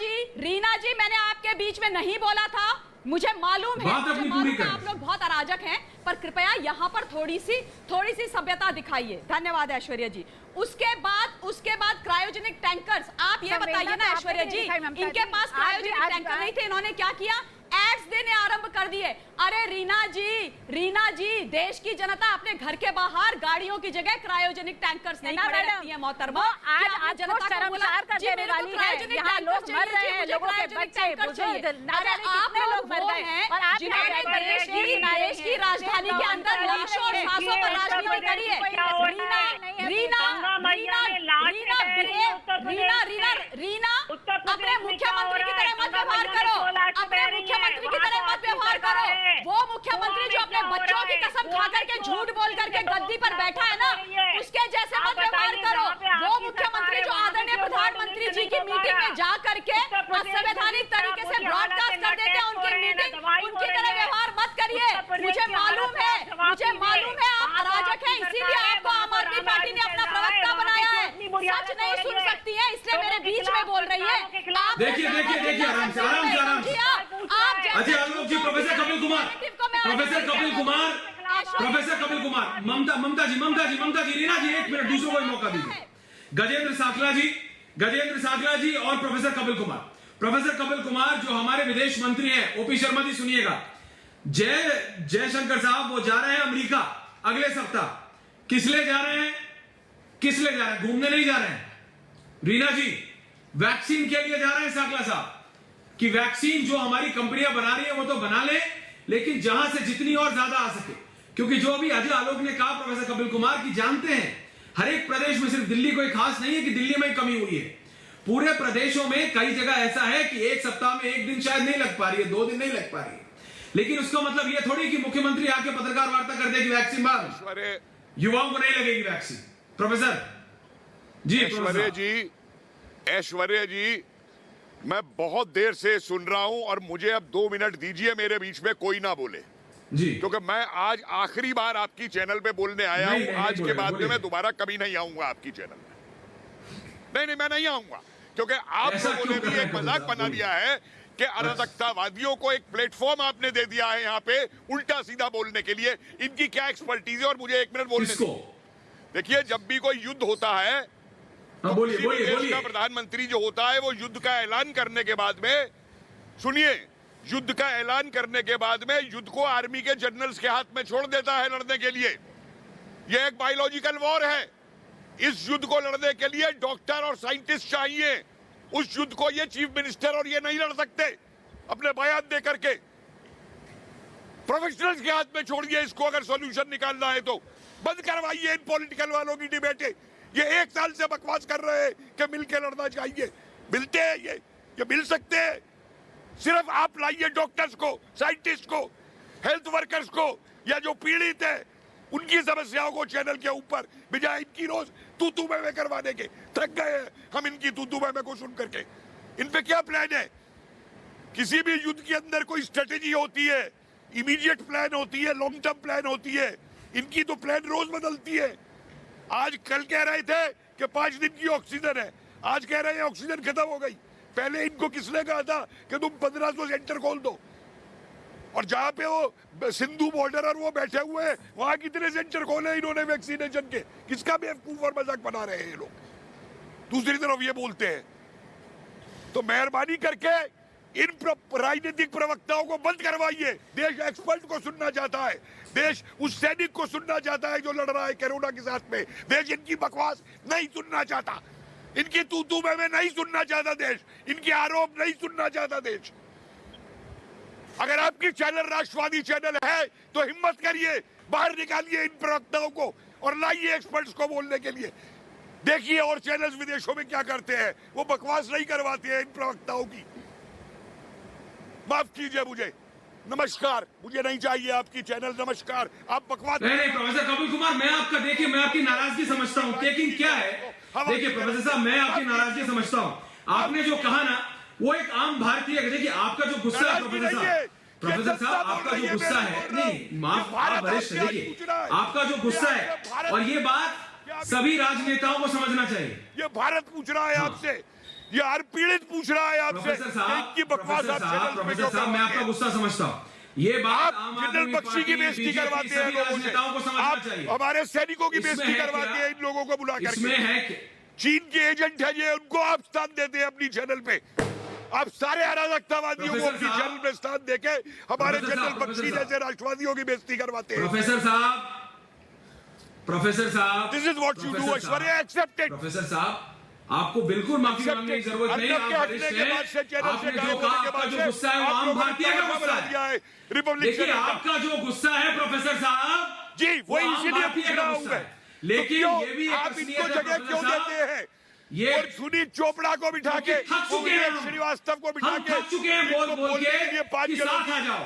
जी मैंने आपके बीच में नहीं बोला था, मुझे मालूम है आप लोग बहुत अराजक हैं, पर कृपया यहाँ पर थोड़ी सी सभ्यता दिखाइए। धन्यवाद ऐश्वर्या जी। उसके बाद क्रायोजेनिक टैंकर्स, आप ये बताइए ना ऐश्वर्या जी, इनके पास क्रायोजेनिक टैंकर नहीं थे, इन्होंने क्या किया, एड्स देने आरंभ कर दिए। अरे रीना जी देश की जनता अपने घर के बाहर गाड़ियों की जगह क्रायोजेनिक टैंकर्स नहीं खड़े रखती है मोहतरमा। आज जनता को शर्मसार कर देने वाली है, यहाँ लोग मर रहे हैं, लोगों के बच्चे बुजुर्ग ना जाने कितने लोग मर गए हैं और आप जिन्होंने देश की राजधानी के अंदर लाशों और सांसों पर राजनीति करी है। रीना अपने मुख्यमंत्री की तरह मत व्यवहार करो, अपने मुख्यमंत्री की तरह मत व्यवहार करो। वो मुख्यमंत्री जो अपने बच्चों की कसम खा करके झूठ बोल करके गद्दी पर बैठा है ना, उसके जैसे मत व्यवहार करो। वो मुख्यमंत्री जो आदरणीय प्रधानमंत्री जी की मीटिंग में जा करके असंवैधानिक तरीके से ब्रॉडकास्ट कर देते हैं उनकी मीटिंग, उनकी तरह व्यवहार मत करिए। मुझे मालूम है आप अराजक हैं, इसीलिए आपको आम आदमी पार्टी ने अपना प्रवक्ता बनाया है। सच नहीं सुन सकती है इसलिए मेरे बीच में बोल रही है। देखिए आराम से अजय आलोक जी, प्रोफेसर कपिल कुमार, ममता जी, रीना जी, एक मिनट दूसरों को मौका दीजिए। गजेंद्र साकला जी और प्रोफेसर कपिल कुमार जो हमारे विदेश मंत्री हैं, ओपी शर्मा जी सुनिएगा, जयशंकर साहब वो जा रहे हैं अमेरिका अगले सप्ताह। किस लिए जा रहे हैं? किस लिए जा रहे हैं? घूमने नहीं जा रहे हैं रीना जी, वैक्सीन के लिए जा रहे हैं साकला साहब, कि वैक्सीन जो हमारी कंपनियां बना रही है वो तो बना ले, लेकिन जहां से जितनी और ज्यादा आ सके। क्योंकि जो अभी अजय आलोक ने कहा, प्रोफेसर कपिल कुमार, की जानते हैं हर एक प्रदेश में, सिर्फ दिल्ली कोई खास नहीं है कि दिल्ली में कमी हुई है, पूरे प्रदेशों में कई जगह ऐसा है कि एक सप्ताह में एक दिन शायद नहीं लग पा रही है, 2 दिन नहीं लग पा रही है। लेकिन उसका मतलब यह थोड़ी कि मुख्यमंत्री आके पत्रकार वार्ता कर देगी वैक्सीन बाद युवाओं को नहीं लगेगी वैक्सीन। प्रोफेसर जी, ऐश्वर्या जी, मैं बहुत देर से सुन रहा हूं और मुझे अब 2 मिनट दीजिए, मेरे बीच में कोई ना बोले जी, क्योंकि मैं आज आखिरी बार आपकी चैनल पे बोलने आया हूं। आज के बाद में मैं दोबारा कभी नहीं आऊंगा आपकी चैनल में। नहीं, मैं नहीं आऊंगा, क्योंकि आप लोगों ने भी एक मजाक बना दिया है कि अराजकतावादियों को एक प्लेटफॉर्म आपने दे दिया है यहाँ पे उल्टा सीधा बोलने के लिए। इनकी क्या एक्सपर्टीज है? और मुझे 1 मिनट बोलने दीजिए। देखिए, जब भी कोई युद्ध होता है, बोलिए, देश का प्रधानमंत्री जो होता है वो युद्ध का ऐलान करने के बाद में, सुनिए, युद्ध का ऐलान करने के बाद में युद्ध को आर्मी के जनरल्स के हाथ में छोड़ देता है लड़ने के लिए। यह एक बायोलॉजिकल वॉर है। इस युद्ध को लड़ने के लिए डॉक्टर और साइंटिस्ट चाहिए। उस युद्ध को ये चीफ मिनिस्टर और ये नहीं लड़ सकते अपने बयान दे करके। प्रोफेशनल्स के हाथ में छोड़िए इसको। अगर सॉल्यूशन निकालना है तो बंद करवाइए इन पॉलिटिकल वालों की डिबेटें। ये 1 साल से बकवास कर रहे हैं कि मिलके लड़ना चाहिए। मिलते हैं ये मिल सकते हैं। सिर्फ आप लाइए डॉक्टर्स को, साइंटिस्ट को, हेल्थ वर्कर्स को, या जो पीड़ित है उनकी समस्याओं को चैनल के ऊपर, बजाय इनकी रोज तू मैं करवाने के। थक गए हैं हम इनकी तू मैं को सुन करके। इन पे क्या प्लान है? किसी भी युद्ध के अंदर कोई स्ट्रेटेजी होती है, इमीडिएट प्लान होती है, लॉन्ग टर्म प्लान होती है। इनकी तो प्लान रोज बदलती है। आज कल कह रहे थे कि 5 दिन की ऑक्सीजन है, आज कह रहे हैं ऑक्सीजन खत्म हो गई। पहले इनको किसने कहा था कि तुम 1500 सेंटर खोल दो? और जहां पे वो सिंधु बॉर्डर और वो बैठे हुए हैं, वहां कितने सेंटर खोले इन्होंने वैक्सीनेशन के? किसका बेवकूफ और मजाक बना रहे हैं ये लोग। दूसरी तरफ ये बोलते हैं। तो मेहरबानी करके इन राजनीतिक प्रवक्ताओं को बंद करवाइए। देश एक्सपर्ट को सुनना चाहता है, देश उस सैनिक को सुनना चाहता है जो लड़ रहा है कोरोना के साथ में। देश इनकी बकवास नहीं सुनना चाहता, इनकी तू मैं नहीं सुनना चाहता देश, इनके आरोप नहीं सुनना चाहता देश। अगर आपकी चैनल राष्ट्रवादी चैनल है तो हिम्मत करिए, बाहर निकालिए इन प्रवक्ताओं को और लाइए एक्सपर्ट्स को बोलने के लिए। देखिए और चैनल्स विदेशों में क्या करते हैं, वो बकवास नहीं करवाते हैं इन प्रवक्ताओं की। माफ कीजिए मुझे, नमस्कार, मुझे नहीं चाहिए आपकी चैनल। नमस्कार, आप बकवास नहीं प्रोफेसर कपिल कुमार, मैं आपका, देखिए मैं आपकी नाराजगी समझता हूँ, लेकिन क्या है, देखिए प्रोफेसर साहब, मैं आपकी नाराजगी समझता हूँ। आपने जो कहा ना वो एक आम भारतीय, देखिए आपका जो गुस्सा है प्रोफेसर साहब, आपका जो गुस्सा है, नहीं माफ, आप वरिष्ठ, देखिए आपका जो गुस्सा है, और ये बात सभी राजनेताओं को समझना चाहिए। ये भारत पूछ रहा है आपसे, ये हर पीड़ित पूछ रहा है आपसे। प्रोफेसर साहब, मैं आपका गुस्सा समझता हूँ। ये बात जनरल बख्शी की बेइज्जती करवाते हैं लोगों से, आप हमारे सैनिकों की बेइज्जती करवाते हैं इन लोगों को बुला करके। चीन के एजेंट है ये, उनको आप स्थान देते हैं अपनी चैनल पे। आप सारे अराजकतावादियों को अपनी चैनल पे स्थान देके हमारे जनरल बख्शी जैसे राष्ट्रवादियों की बेइज्जती करवाते हैं। प्रोफेसर साहब, this is what you do Aishwarya, accept it. Professor साहब, आपको बिल्कुल माफी मांगने की जरूरत नहीं। आप वरिष्ठ हैं, आपने जो कहा, आपका जो गुस्सा है वो आम भारतीय का गुस्सा है। देखिए आपका जो गुस्सा है प्रोफेसर साहब जी, वही इसीलिए पूछ रहा हूं मैं। लेकिन ये भी आप इनको जगह क्यों देते हैं? ये और सुनील चोपड़ा को बिठा के, श्रीवास्तव को बिठा के, थक चुके हैं बोल के 5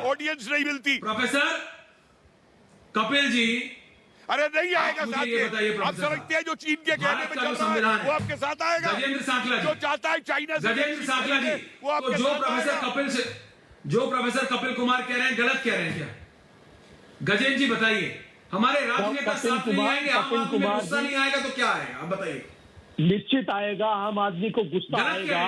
ऑडियंस नहीं मिलती। प्रोफेसर कपिल जी, अरे नहीं आएगा साथ में। आप समझते हैं जो चीन के कहने में चल रहा है वो आपके साथ आएगा? गजेंद्र सांकला जी, जो चाहता है चाइना से, गजेंद्र सांकला जी, वो आपके साथ जो प्रोफेसर कपिल कुमार कह रहे हैं गलत कह रहे हैं क्या? गजेंद्र जी बताइए, हमारे राजनेता साथ नहीं आएंगे, आम आदमी को गुस्सा नहीं आएगा तो क्या आएगा? आप बताइए। निश्चित आएगा, आम आदमी को गुस्सा आएगा।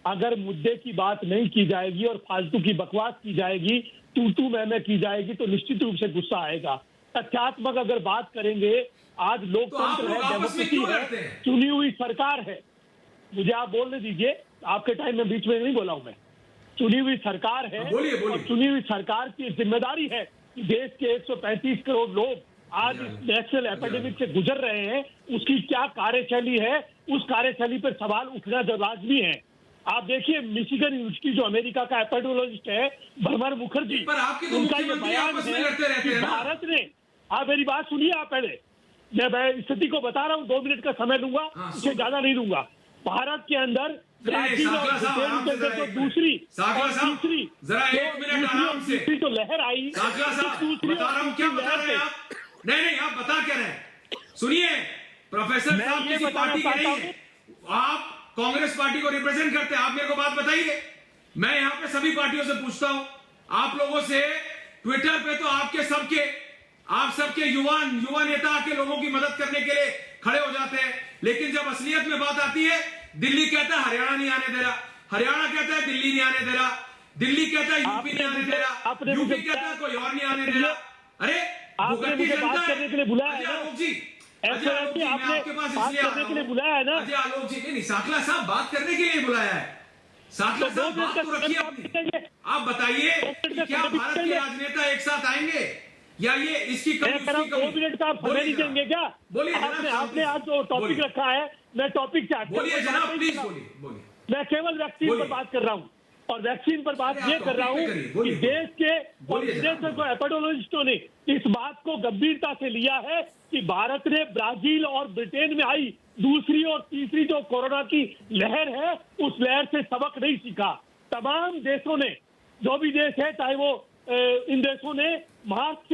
अगर मुद्दे की बात नहीं की जाएगी और फालतू की बकवास की जाएगी, तू मैं की जाएगी, तो निश्चित रूप से गुस्सा आएगा। तथ्यात्मक अगर बात करेंगे, आज लोकतंत्र है, डेमोक्रेसी है, चुनी हुई सरकार है। मुझे आप बोलने दीजिए, आपके टाइम में बीच में नहीं बोला हूं मैं। चुनी हुई सरकार है बोलिए, बोलिए। और चुनी हुई सरकार की जिम्मेदारी है कि देश के 135 करोड़ लोग आज इस नेशनल एपिडेमिक से गुजर रहे हैं, उसकी क्या कार्यशैली है, उस कार्यशैली पर सवाल उठना लाजमी है। आप देखिए मिशिगन यूनिवर्सिटी जो अमेरिका का एपिडेमियोलॉजिस्ट है भरमर मुखर्जी, पर आपके तो उनका ये मुख्यमंत्री बयान आपस में है लड़ते रहते कि हैं ना। भारत ने, आप मेरी बात सुनिए, आप पहले मैं स्थिति को बता रहा हूँ, 2 मिनट का समय लूंगा, इससे ज्यादा नहीं लूंगा। भारत के अंदर ब्राजील और ब्रिटेन के अंदर जो दूसरी और तीसरी जरा एक मिनट आराम से, दूसरी जो लहर आई, साकला साहब बता रहा हूँ, क्या बता रहे हैं आप? नहीं आप बता क्या रहे हैं? सुनिए, प्रोफेसर मैं साहब ये किसी बताना पार्टी के चाहता नहीं है, आप कांग्रेस पार्टी को रिप्रेजेंट करते हैं। आप मेरे को बात बताइए, मैं यहाँ पे सभी पार्टियों से पूछता हूँ, आप लोगों से ट्विटर पे तो आप सबके युवा नेता के लोगों की मदद करने के लिए खड़े हो जाते हैं, लेकिन जब असलियत में बात आती है, दिल्ली कहता है हरियाणा नहीं आने दे रहा, हरियाणा कहता है दिल्ली नहीं आने दे रहा, दिल्ली कहता है यूपी नहीं आने दे रहा, यूपी कहता है कोई और नहीं आने दे रहा। अरे आपने मुझे बात करने के लिए बुलाया है ना? आलोक जी, ऐसा है कि आपने बात करने के लिए बुलाया है ना? अजय आलोक जी, नहीं साकला साहब बात करने के लिए बुलाया है। साकला तो साहब 2 मिनट बात तो रखिए अपनी। आप बताइए कि क्या भारत के राजनेता एक साथ आएंगे या ये इसकी कमी, मैं कह रहा हूं 2 मिनट का आप समय नहीं देंगे क्या? बोलिए आपने आज जो टॉपिक रखा है, मैं टॉपिक क्या बोलिए जनाब, प्लीज बोलिए। मैं केवल वैक्सीन पर बात कर रहा हूं और वैक्सीन पर बात ये कर रहा हूं कि देश के और विदेश के एपिडेमियोलॉजिस्टों ने इस बात को गंभीरता से लिया है कि भारत ने ब्राजील और ब्रिटेन में आई दूसरी और तीसरी जो कोरोना की लहर है, उस लहर से सबक नहीं सीखा। तमाम देशों ने, जो भी देश है, चाहे वो इन देशों ने मार्च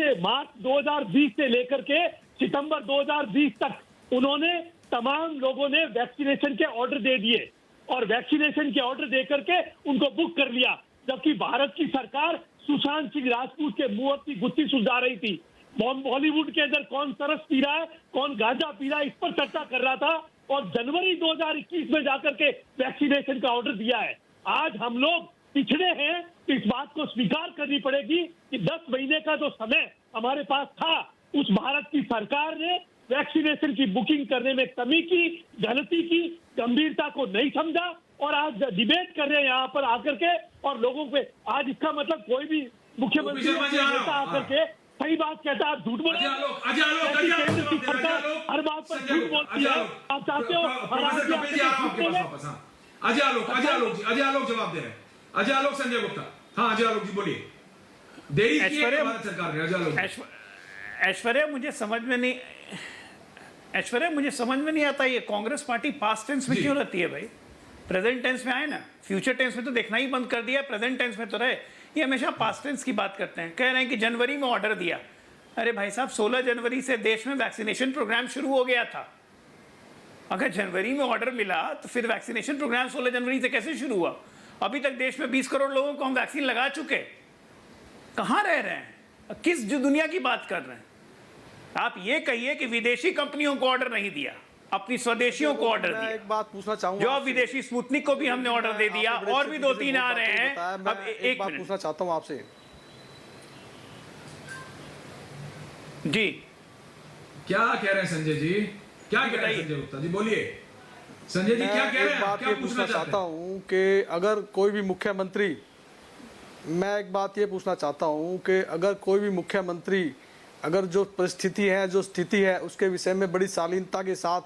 2020 से लेकर के सितंबर 2020 तक उन्होंने तमाम लोगों ने वैक्सीनेशन के ऑर्डर दे दिए और वैक्सीनेशन के ऑर्डर दे करके उनको बुक कर लिया, जबकि भारत की सरकार सुशांत सिंह राजपूत के मुंह की गुत्थी सुलझा रही थी। बॉलीवुड के अंदर कौन सरस पी रहा है, कौन गांजा पी रहा है, इस पर चर्चा कर रहा था और जनवरी 2021 में जाकर के वैक्सीनेशन का ऑर्डर दिया है। आज हम लोग पिछड़े हैं, इस बात को स्वीकार करनी पड़ेगी कि 10 महीने का जो समय हमारे पास था, उस भारत की सरकार ने वैक्सीनेशन की बुकिंग करने में कमी की, गलती की, गंभीरता को नहीं समझा और आज डिबेट कर रहे हैं यहाँ पर आकर के और लोगों पे। आज इसका मतलब कोई भी मुख्यमंत्री नेता आकर के सही बात कहता है, आप झूठ बोल रहे हैं। केंद्र की सरकार हर बात पर झूठ बोलती है। आप चाहते हो अजय आलोक जवाब दे रहे हैं। अजय आलोक, संजय गुप्ता। हाँ अजय आलोक जी बोलिए। देरी की है भारत सरकार ने। अजय आलोक, ऐश्वर्या मुझे समझ में नहीं आता, ये कांग्रेस पार्टी पास्ट टेंस में क्यों रहती है भाई? प्रेजेंट टेंस में आए ना, फ्यूचर टेंस में तो देखना ही बंद कर दिया, प्रेजेंट टेंस में तो रहे। ये हमेशा पास्ट टेंस की बात करते हैं, कह रहे हैं कि जनवरी में ऑर्डर दिया। अरे भाई साहब, 16 जनवरी से देश में वैक्सीनेशन प्रोग्राम शुरू हो गया था। अगर जनवरी में ऑर्डर मिला तो फिर वैक्सीनेशन प्रोग्राम 16 जनवरी से कैसे शुरू हुआ? अभी तक देश में 20 करोड़ लोगों को हम वैक्सीन लगा चुके। कहां रह रहे हैं? किस जो दुनिया की बात कर रहे हैं आप? ये कहिए कि विदेशी कंपनियों को ऑर्डर नहीं दिया, अपनी स्वदेशियों को ऑर्डर दिया। एक बात पूछना चाहूंगा, जो विदेशी स्पुतनिक को भी हमने ऑर्डर दे दिया और भी 2-3 आ रहे हैं। अब एक बात पूछना चाहता हूं आपसे जी। क्या कह रहे हैं संजय जी? क्या कह रहे हैं संजय गुप्ता जी? बोलिए संजय जी, क्या कह रहे हैं? बात ये पूछना चाहता हूं कि अगर कोई भी मुख्यमंत्री, मैं एक बात ये पूछना चाहता हूं कि अगर कोई भी मुख्यमंत्री अगर जो परिस्थिति है, जो स्थिति है, उसके विषय में बड़ी शालीनता के साथ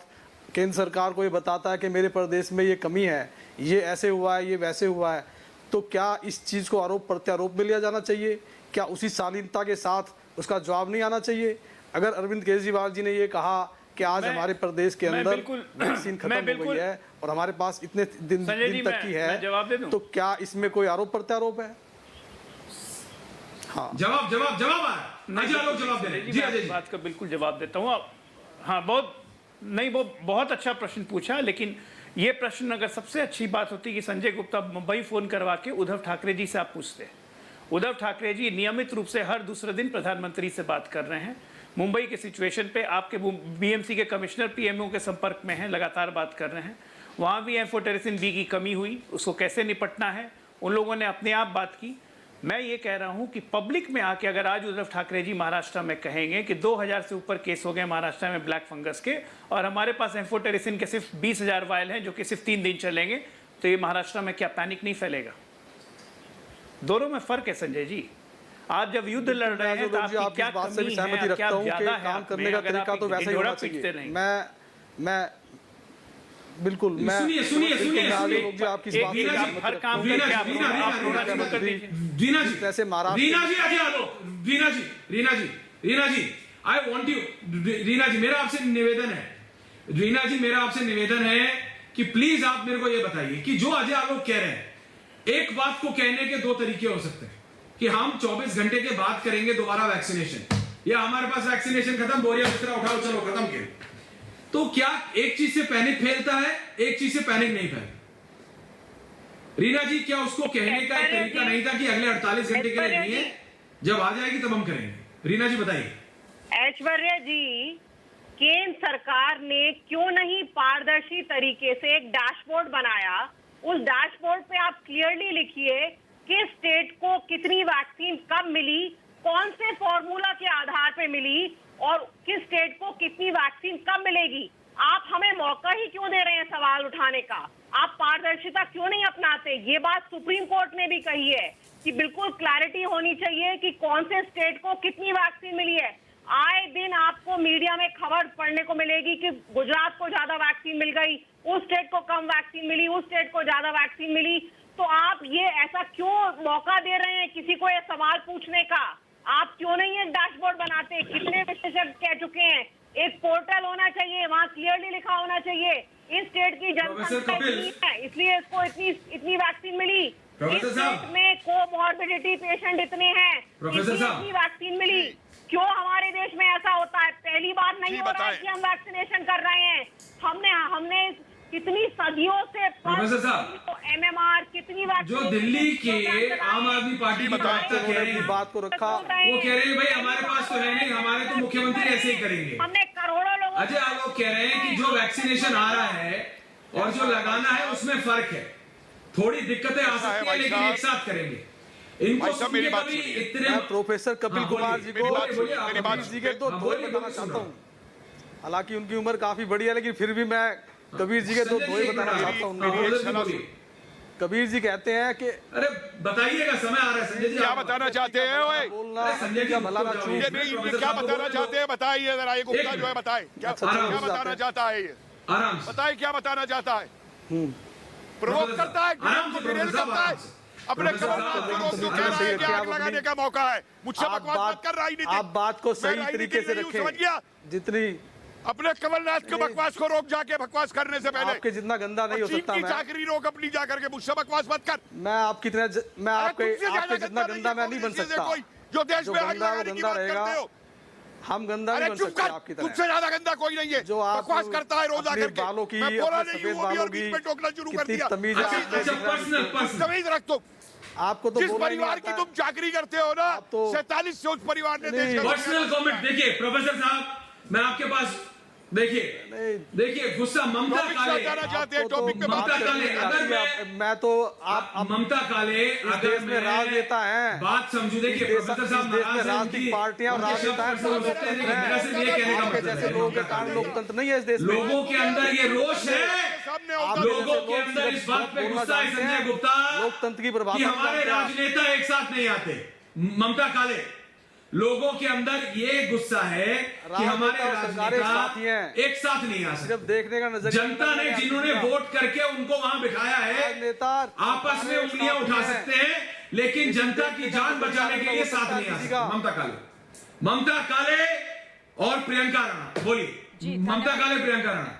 केंद्र सरकार को ये बताता है कि मेरे प्रदेश में ये कमी है, ये ऐसे हुआ है, ये वैसे हुआ है, तो क्या इस चीज़ को आरोप प्रत्यारोप में लिया जाना चाहिए? क्या उसी शालीनता के साथ उसका जवाब नहीं आना चाहिए? अगर अरविंद केजरीवाल जी ने ये कहा कि आज हमारे प्रदेश के अंदर वैक्सीन खत्म हो गई है और हमारे पास इतने दिन तक की है, तो क्या इसमें कोई आरोप प्रत्यारोप है? हाँ, जवाब जवाब दे रहे हैं। जी अजय जी, बात का बिल्कुल जवाब देता हूँ। हाँ, बहुत अच्छा प्रश्न पूछा, लेकिन ये प्रश्न अगर सबसे अच्छी बात होती कि संजय गुप्ता मुंबई फोन करवा के उद्धव ठाकरे जी से आप पूछते। उद्धव ठाकरे जी नियमित रूप से हर दूसरे दिन प्रधानमंत्री से बात कर रहे हैं मुंबई के सिचुएशन पे। आपके बीएमसी के कमिश्नर पीएमओ के संपर्क में हैं, लगातार बात कर रहे हैं। वहाँ भी एम्फोटेरिसिन बी की कमी हुई, उसको कैसे निपटना है, उन लोगों ने अपने आप बात की। मैं ये कह रहा हूं कि पब्लिक में आके अगर आज उद्धव ठाकरे जी महाराष्ट्र में कहेंगे कि 2000 से ऊपर केस हो गए महाराष्ट्र में ब्लैक फंगस के और हमारे पास एम्फोटेरिसिन के सिर्फ 20,000 वायल हैं जो कि सिर्फ 3 दिन चलेंगे, तो ये महाराष्ट्र में क्या पैनिक नहीं फैलेगा? दोनों में फर्क है संजय जी। आप जब युद्ध लड़ रहे हैं तो आपकी क्या कमी है, क्या ज्यादा है, काम करने का तरीका तो वैसा ही होना चाहिए। मैं बिल्कुल मैं सुनिए आपकी इस बात से हर काम करके आप रीना जी जैसे महाराष्ट्र रीना जी आई वांट यू, रीना जी मेरा आपसे निवेदन है कि प्लीज आप मेरे को ये बताइए कि जो अजय आलोक कह रहे हैं, एक बात को कहने के दो तरीके हो सकते हैं कि हम 24 घंटे के बाद करेंगे दोबारा वैक्सीनेशन, या हमारे पास वैक्सीनेशन खत्म, बोरिया बिस्तरा उठाओ चलो खत्म किए। तो क्या एक चीज से पैनिक फैलता है, एक चीज से पैनिक नहीं फैलता? रीना जी क्या उसको कहने का एक तरीका नहीं था कि अगले 48 घंटे के लिए नहीं है, जब आ जाएगी तब हम करेंगे? रीना जी बताइए। ऐश्वर्या जी, केंद्र सरकार ने क्यों नहीं पारदर्शी तरीके से एक डैशबोर्ड बनाया? उस डैशबोर्ड पे आप क्लियरली लिखिए कि स्टेट को कितनी वैक्सीन कब मिली, कौन से फॉर्मूला के आधार पे मिली और किस स्टेट को कितनी वैक्सीन कब मिलेगी। आप हमें मौका ही क्यों दे रहे हैं सवाल उठाने का? आप पारदर्शिता क्यों नहीं अपनाते? ये बात सुप्रीम कोर्ट ने भी कही है कि बिल्कुल क्लैरिटी होनी चाहिए कि कौन से स्टेट को कितनी वैक्सीन मिली है। आए दिन आपको मीडिया में खबर पढ़ने को मिलेगी कि गुजरात को ज्यादा वैक्सीन मिल गई, उस स्टेट को कम वैक्सीन मिली, उस स्टेट को ज्यादा वैक्सीन मिली। तो आप ये ऐसा क्यों मौका दे रहे हैं किसी को ये सवाल पूछने का? आप क्यों नहीं एक डैशबोर्ड बनाते? कितने विशेषज्ञ कह चुके हैं, एक पोर्टल होना चाहिए, वहाँ क्लियरली लिखा होना चाहिए इस स्टेट की जनसंख्या इतनी है इसलिए इसको इतनी वैक्सीन मिली, इस स्टेट में कोमॉर्बिडिटी पेशेंट इतने हैं इतनी वैक्सीन मिली। क्यों हमारे देश में ऐसा होता है? पहली बार नहीं हो रहा है कि हम वैक्सीनेशन कर रहे हैं। हमने कितनी सदियों से MMR कितनी जो दिल्ली के आम आदमी पार्टी की बात को रखा, वो कह रहे हैं भाई हमारे पास तो है नहीं, हमारे तो मुख्यमंत्री ऐसे ही करेंगे। हमने करोड़ों लोगों अजय आलोक कह रहे हैं कि जो वैक्सीनेशन आ रहा है और जो लगाना है उसमें फर्क है, थोड़ी दिक्कतें आ सकती है लेकिन एक साथ करेंगे। इनको मेरी बात मैं प्रोफेसर कपिल कुमार जी को जी के तो दो बताना चाहता हूँ। हालांकि उनकी उम्र काफी बड़ी है लेकिन फिर भी मैं कबीर जी के दो ही बताना चाहता हूँ। कबीर जी कहते हैं कि अरे बताइएगा, समय आ रहा है संजय जी। क्या बताना चाहते हैं? बोलना संजय जी भला ना चूक। क्या बताना चाहते हैं बताइए जरा, ये गुप्ता जो है बताए क्या बताना चाहता है? ये बताइए क्या बताना चाहता है? प्रोवोक करता है, करता है अपने कमलनाथ को रोक, जो कह रहा है कि आग लगाने का मौका है। मुझसे बकवास मत कर राजनीति। आप बात को सही तरीके से रखें। समझ गया? जितनी अपने कमलनाथ के बकवास को रोक, जाके बकवास करने से पहले। आपके जितना गंदा नहीं हो सकता मैं। चाकरी रोक अपनी जाकर के, मुझसे बकवास मत कर। मैं आपके जितना गंदा मैं नहीं बन सकता। जो देश में आग लगाने की बात करते हो, हम गंदा नहीं बन सकते आपकी तरह। तुझसे ज्यादा गंदा कोई नहीं है। जो आप बकवास करता है रोज आकर के। बालों की, मैं बोला नहीं सफेद हूं अभी और बालों बीच की में टोकना शुरू कर दिया। तमीज तमीज रख तुम। आपको तो जिस परिवार की तुम चाकरी करते हो ना, 47 से उस परिवार ने देश का पर्सनल कमेंट। देखिए प्रोफेसर साहब, मैं आपके पास देखिए गुस्सा ममता काले अगर मैं तो आप ममता काले अगर में राजनेता हैं, बात समझू। देखिए प्रोफेसर साहब, राजनीतिक पार्टियां और राजनेता जैसे लोगों के कारण लोकतंत्र नहीं है इस देश में। लोगों के अंदर ये रोष है, लोगों के अंदर इस बात पे गुस्सा है संजय गुप्ता, लोकतंत्र की बर्बादी कि हमारे राजनेता एक साथ नहीं आते। ममता काले, लोगों के अंदर ये गुस्सा है कि हमारे राजनेता एक साथ नहीं आ सकते। देखने का नजर, जनता ने जिन्होंने वोट करके उनको वहां बिठाया है, आपस में उंगलियां उठा सकते हैं लेकिन जनता की जान बचाने के लिए साथ नहीं आ सकते। ममता काले और प्रियंका राणा, बोलिए। ममता काले, प्रियंका राणा।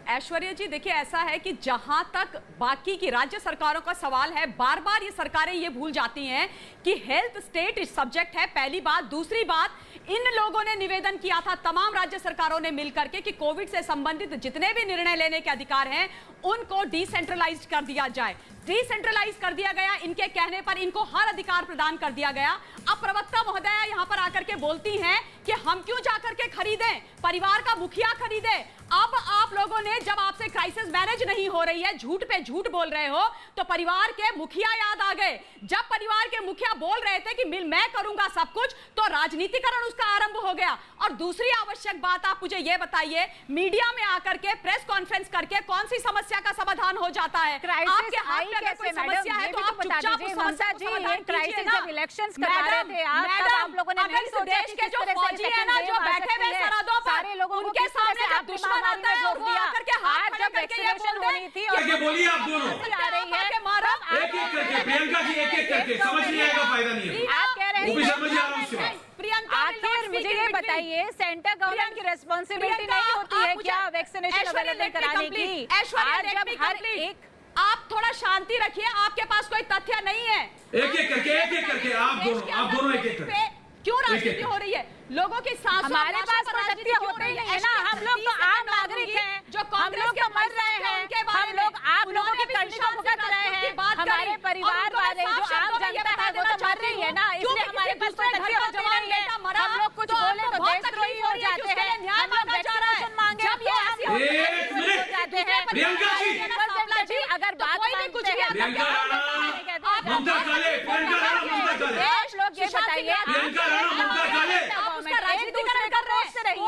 ऐश्वर्या जी, देखिए ऐसा है कि जहां तक बाकी की राज्य सरकारों का सवाल है, बार बार ये सरकारें ये भूल जाती हैं कि हेल्थ स्टेट सब्जेक्ट है, पहली बात। दूसरी बात, इन लोगों ने निवेदन किया था तमाम राज्य सरकारों ने मिलकर के कि कोविड से संबंधित जितने भी निर्णय लेने के अधिकार हैं उनको डिसेंट्रलाइज कर दिया जाए। डिसेंट्रलाइज कर दिया गया, इनके कहने पर इनको हर अधिकार प्रदान कर दिया गया। अब प्रवक्ता महोदया यहां पर आकर के बोलती हैं कि हम क्यों जाकर के खरीदें, परिवार का मुखिया खरीदे। अब आप लोगों ने, जब आपसे क्राइसिस मैनेज नहीं हो रही है, झूठ पे झूठ बोल रहे हो, तो परिवार के मुखिया याद आ गए। जब परिवार के मुखिया बोल रहे थे कि मैं करूंगा सब कुछ, तो राजनीतिकरण उसका आरंभ हो गया। और दूसरी आवश्यक बात आप मुझे यह बताइए, मीडिया में आकर के प्रेस कॉन्फ्रेंस करके कौन सी समस्या का समाधान हो जाता है? आपके हाथ में अगर कोई समस्या है तो आप चुपचाप उस समस्या को समाधान कीजिए ना। इलेक्शंस करा रहे थे आप लोगों ने नहीं सोचा देश के जो फौजी है ना, जो बैठे हुए सरहदों पर, उनके सामने जब दुश्मन आता है और वो आकर के हाथ खड़े करके ये बोल थी और बोलिए आप दोनों एक एक करके, प्रियंका जी एक एक करके, समझ नहीं आएगा, फायदा नहीं है। आप कह रहे हैं आखिर मुझे ये बताइए, सेंटर गवर्नमेंट की रिस्पॉन्सिबिलिटी नहीं होती है क्या वैक्सीनेशन अवेलेबल कराने की? आज जब हर एक, आप थोड़ा शांति रखिए, आपके पास कोई तथ्य नहीं है। एक एक करके आप दोनों एक एक करके क्यों राजनीति हो रही है? लोगों की सांसों हमारे पास तथ्य होते ही है ना। हम लोग तो आम नागरिक हैं, जो हम लोग तो मर रहे हैं, हम लोग आप लोगों की करनी को भुगत रहे हैं। हमारे परिवार वाले जो आम जनता है वो तो मर रही है ना, इसलिए हमारे पास कोई तथ्य होते नहीं है। हम लोग कुछ बोले तो देशद्रोही हो जाते हैं, हम लोग वैक्सीनेशन मांगे तो एक मिनट प्रियंका जी, अगर बात मानते हैं देश लोग ये बताइए उसका राजनीतिकरण कर रहे हैं।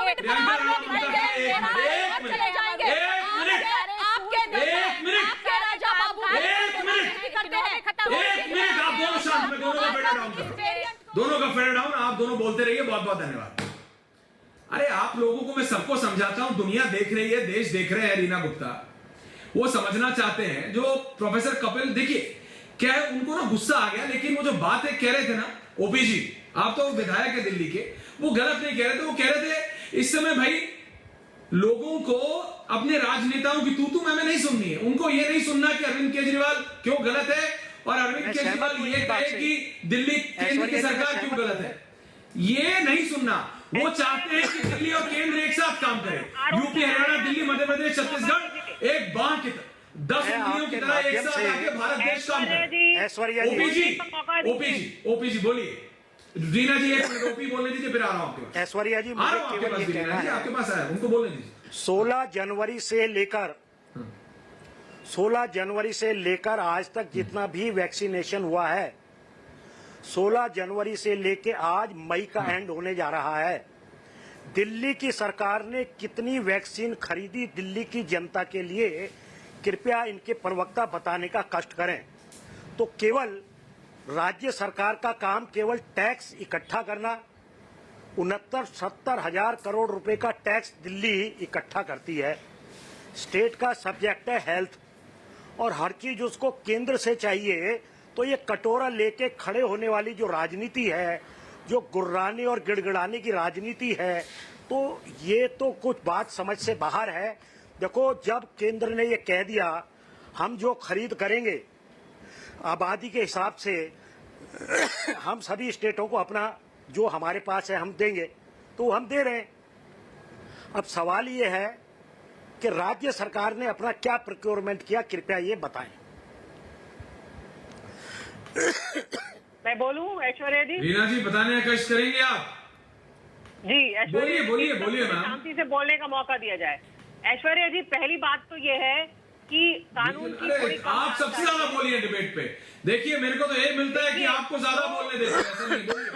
दोनों का फेडर डाउन, आप दोनों बोलते रहिए, बहुत बहुत धन्यवाद। अरे आप लोगों को मैं सबको समझाता हूं, दुनिया देख रही है, देश देख रहे हैं। रीना गुप्ता वो समझना चाहते हैं, जो प्रोफेसर कपिल, देखिए क्या है, उनको ना गुस्सा आ गया, लेकिन वो जो बात है कह रहे थे ना, ओपी जी आप तो विधायक है दिल्ली के, वो गलत नहीं कह रहे थे। वो कह रहे थे इस समय भाई लोगों को अपने राजनेताओं की तू मैं नहीं सुननी है, उनको ये नहीं सुनना कि अरविंद केजरीवाल क्यों गलत है और अरविंद केजरीवाल ये कहे कि दिल्ली केंद्र की सरकार क्यों गलत है, ये नहीं सुनना। वो चाहते हैं कि दिल्ली और केंद्र एक साथ काम करें, यूपी, हरियाणा, दिल्ली, मध्य प्रदेश, छत्तीसगढ़ एक बांह की 10 उंगलियों की तरह एक साथ आके भारत देश काम करे। ओपी जी बोलिए। रीना जी एक मिनट, ओपी बोलने दीजिए, फिर आ रहा हूं आपके पास। ऐश्वर्या जी, मुझे केवल ये कहना है, आपके पास आया, उनको बोलने दीजिए। 16 जनवरी से लेकर आज तक जितना भी वैक्सीनेशन हुआ है, 16 जनवरी से लेकर आज मई का एंड होने जा रहा है। दिल्ली की सरकार ने कितनी वैक्सीन खरीदी दिल्ली की जनता के लिए, कृपया इनके प्रवक्ता बताने का कष्ट करें। तो केवल राज्य सरकार का काम केवल टैक्स इकट्ठा करना, 69-70 हजार करोड़ रुपए का टैक्स दिल्ली इकट्ठा करती है। स्टेट का सब्जेक्ट है हेल्थ, और हर चीज उसको केंद्र से चाहिए। तो ये कटोरा लेके खड़े होने वाली जो राजनीति है, जो गुर्राने और गिड़गिड़ाने की राजनीति है, तो ये तो कुछ बात समझ से बाहर है। देखो, जब केंद्र ने ये कह दिया हम जो खरीद करेंगे आबादी के हिसाब से, हम सभी स्टेटों को अपना जो हमारे पास है हम देंगे, तो हम दे रहे हैं। अब सवाल ये है कि राज्य सरकार ने अपना क्या प्रोक्योरमेंट किया, कृपया ये बताएं। मैं बोलूं ऐश्वर्या जी? रीना जी बताने का कष्ट करेंगे आप जी? ऐश्वर्या बोलिए मैम, शांति से बोलने का मौका दिया जाए। ऐश्वर्या जी, पहली बात तो ये है कि कानून की कोई आप सबसे ज्यादा बोलिए डिबेट पे। देखिए मेरे को तो ये मिलता है कि आपको ज्यादा बोलने देते हैं, ऐसा नहीं। बोलिए।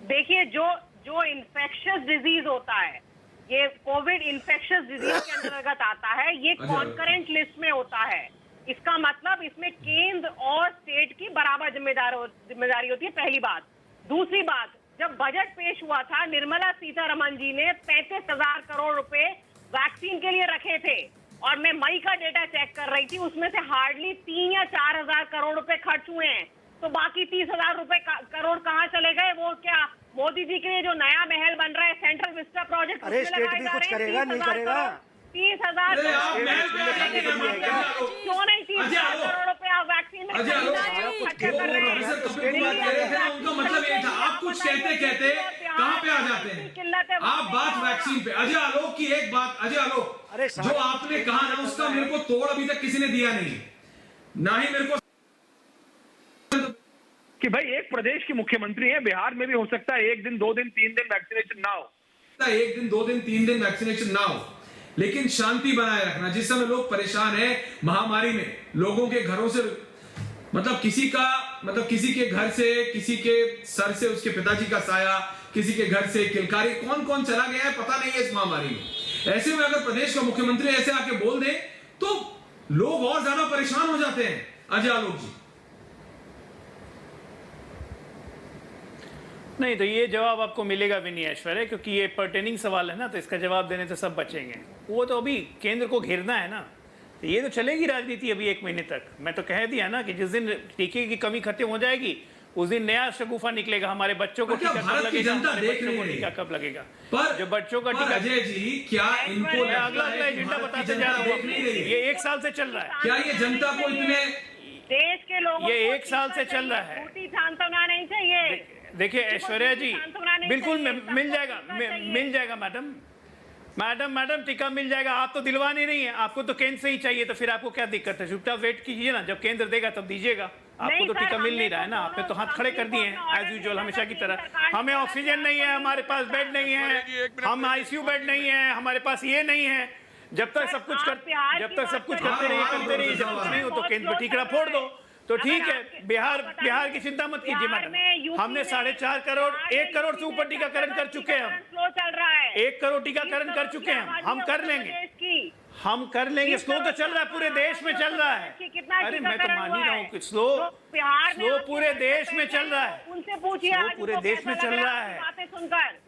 देखिए, जो इन्फेक्शियस डिजीज होता है, ये कोविड इन्फेक्शियस डिजीज के अंतर्गत आता है, ये कॉन्करेंट लिस्ट में होता है। इसका मतलब इसमें केंद्र और स्टेट की बराबर जिम्मेदारी होती है, पहली बात। दूसरी बात, जब बजट पेश हुआ था, निर्मला सीतारमण जी ने 35,000 करोड़ रुपए वैक्सीन के लिए रखे थे, और मैं मई का डेटा चेक कर रही थी, उसमें से हार्डली 3 या 4 हजार करोड़ रुपए खर्च हुए हैं। तो बाकी 30,000 रुपए करोड़ कहाँ चले गए? वो क्या मोदी जी के लिए जो नया महल बन रहा है, सेंट्रल विस्टा प्रोजेक्ट, अरे स्टेट भी कुछ करेगा नहीं करेगा? 30,000 क्यों नहीं? 30,000 करोड़ रुपए आप वैक्सीन में उनका मतलब ये था, आप कुछ कहते कहाँ पे आ जाते हैं आप? बात वैक्सीन पे। अजय आलोक की एक बात, अजय आलोक, जो आपने कहा ना, उसका मेरे को तोड़ अभी तक किसी ने दिया नहीं, ना ही मेरे को कि भाई एक प्रदेश के मुख्यमंत्री हैं, बिहार में भी हो सकता है 1 दिन 2 दिन 3 दिन वैक्सीनेशन ना हो, 1 दिन 2 दिन 3 दिन वैक्सीनेशन ना हो, लेकिन शांति बनाए रखना। जिस समय लोग परेशान हैं महामारी में, लोगों के घरों से मतलब किसी के घर से, किसी के सर से उसके पिताजी का साया, किसी के घर से किलकारी, कौन कौन चला गया है पता नहीं है इस महामारी में। ऐसे में अगर प्रदेश का मुख्यमंत्री ऐसे आके बोल दे तो लोग और ज्यादा परेशान हो जाते हैं। अजय आलोक जी। नहीं, तो ये जवाब आपको मिलेगा भी नहीं ऐश्वर्या, क्योंकि ये पर्टेनिंग सवाल है ना, तो इसका जवाब देने से सब बचेंगे। वो तो अभी केंद्र को घेरना है ना, तो ये तो चलेगी राजनीति अभी 1 महीने तक। मैं तो कह दिया ना कि जिस दिन टीके की कमी खत्म हो जाएगी उस दिन नया शगुफा निकलेगा। हमारे बच्चों को टीका कब लगेगा, हमारे बच्चों को टीका कब लगेगा, पर जो बच्चों का टीका। अजय जी, क्या इनको अगला एजेंडा बताते जा रहा हूँ, ये 1 साल से चल रहा है। क्या ये जनता को इतने देश के लोगों ये 1 साल से चल रहा है। सांत्वना नहीं चाहिए। देखिए ऐश्वर्या जी, बिल्कुल मिल जाएगा मैडम टीका मिल जाएगा। आप तो दिलवाने नहीं है, आपको तो केंद्र से ही चाहिए, तो फिर आपको क्या दिक्कत है? चुपचाप वेट कीजिए ना, जब केंद्र देगा तब दीजिएगा। आपको तो टीका मिल नहीं रहा है ना, आपने तो हाथ खड़े कर दिए हैं एज यूजुअल, हमेशा की तरह। हमें ऑक्सीजन नहीं है, हमारे पास बेड नहीं है, हम आईसीयू बेड नहीं है, हमारे पास ये नहीं है। जब तक सब कुछ करते रहिए, जब कुछ नहीं हो तो केंद्र पर टीका फोड़ दो तो ठीक है। बिहार की चिंता मत कीजिए मैडम, हमने 4.5 करोड़ 1 करोड़ से ऊपर टीकाकरण कर चुके हैं। स्लो चल रहा है, 1 करोड़ टीकाकरण कर चुके हैं, हम कर लेंगे। स्लो तो चल रहा है, पूरे देश में चल रहा है। अरे मैं तो मान ही रहा हूँ कि स्लो पूरे देश में चल रहा है, उनसे पूछिए, पूरे देश में चल रहा है। बातें सुनकर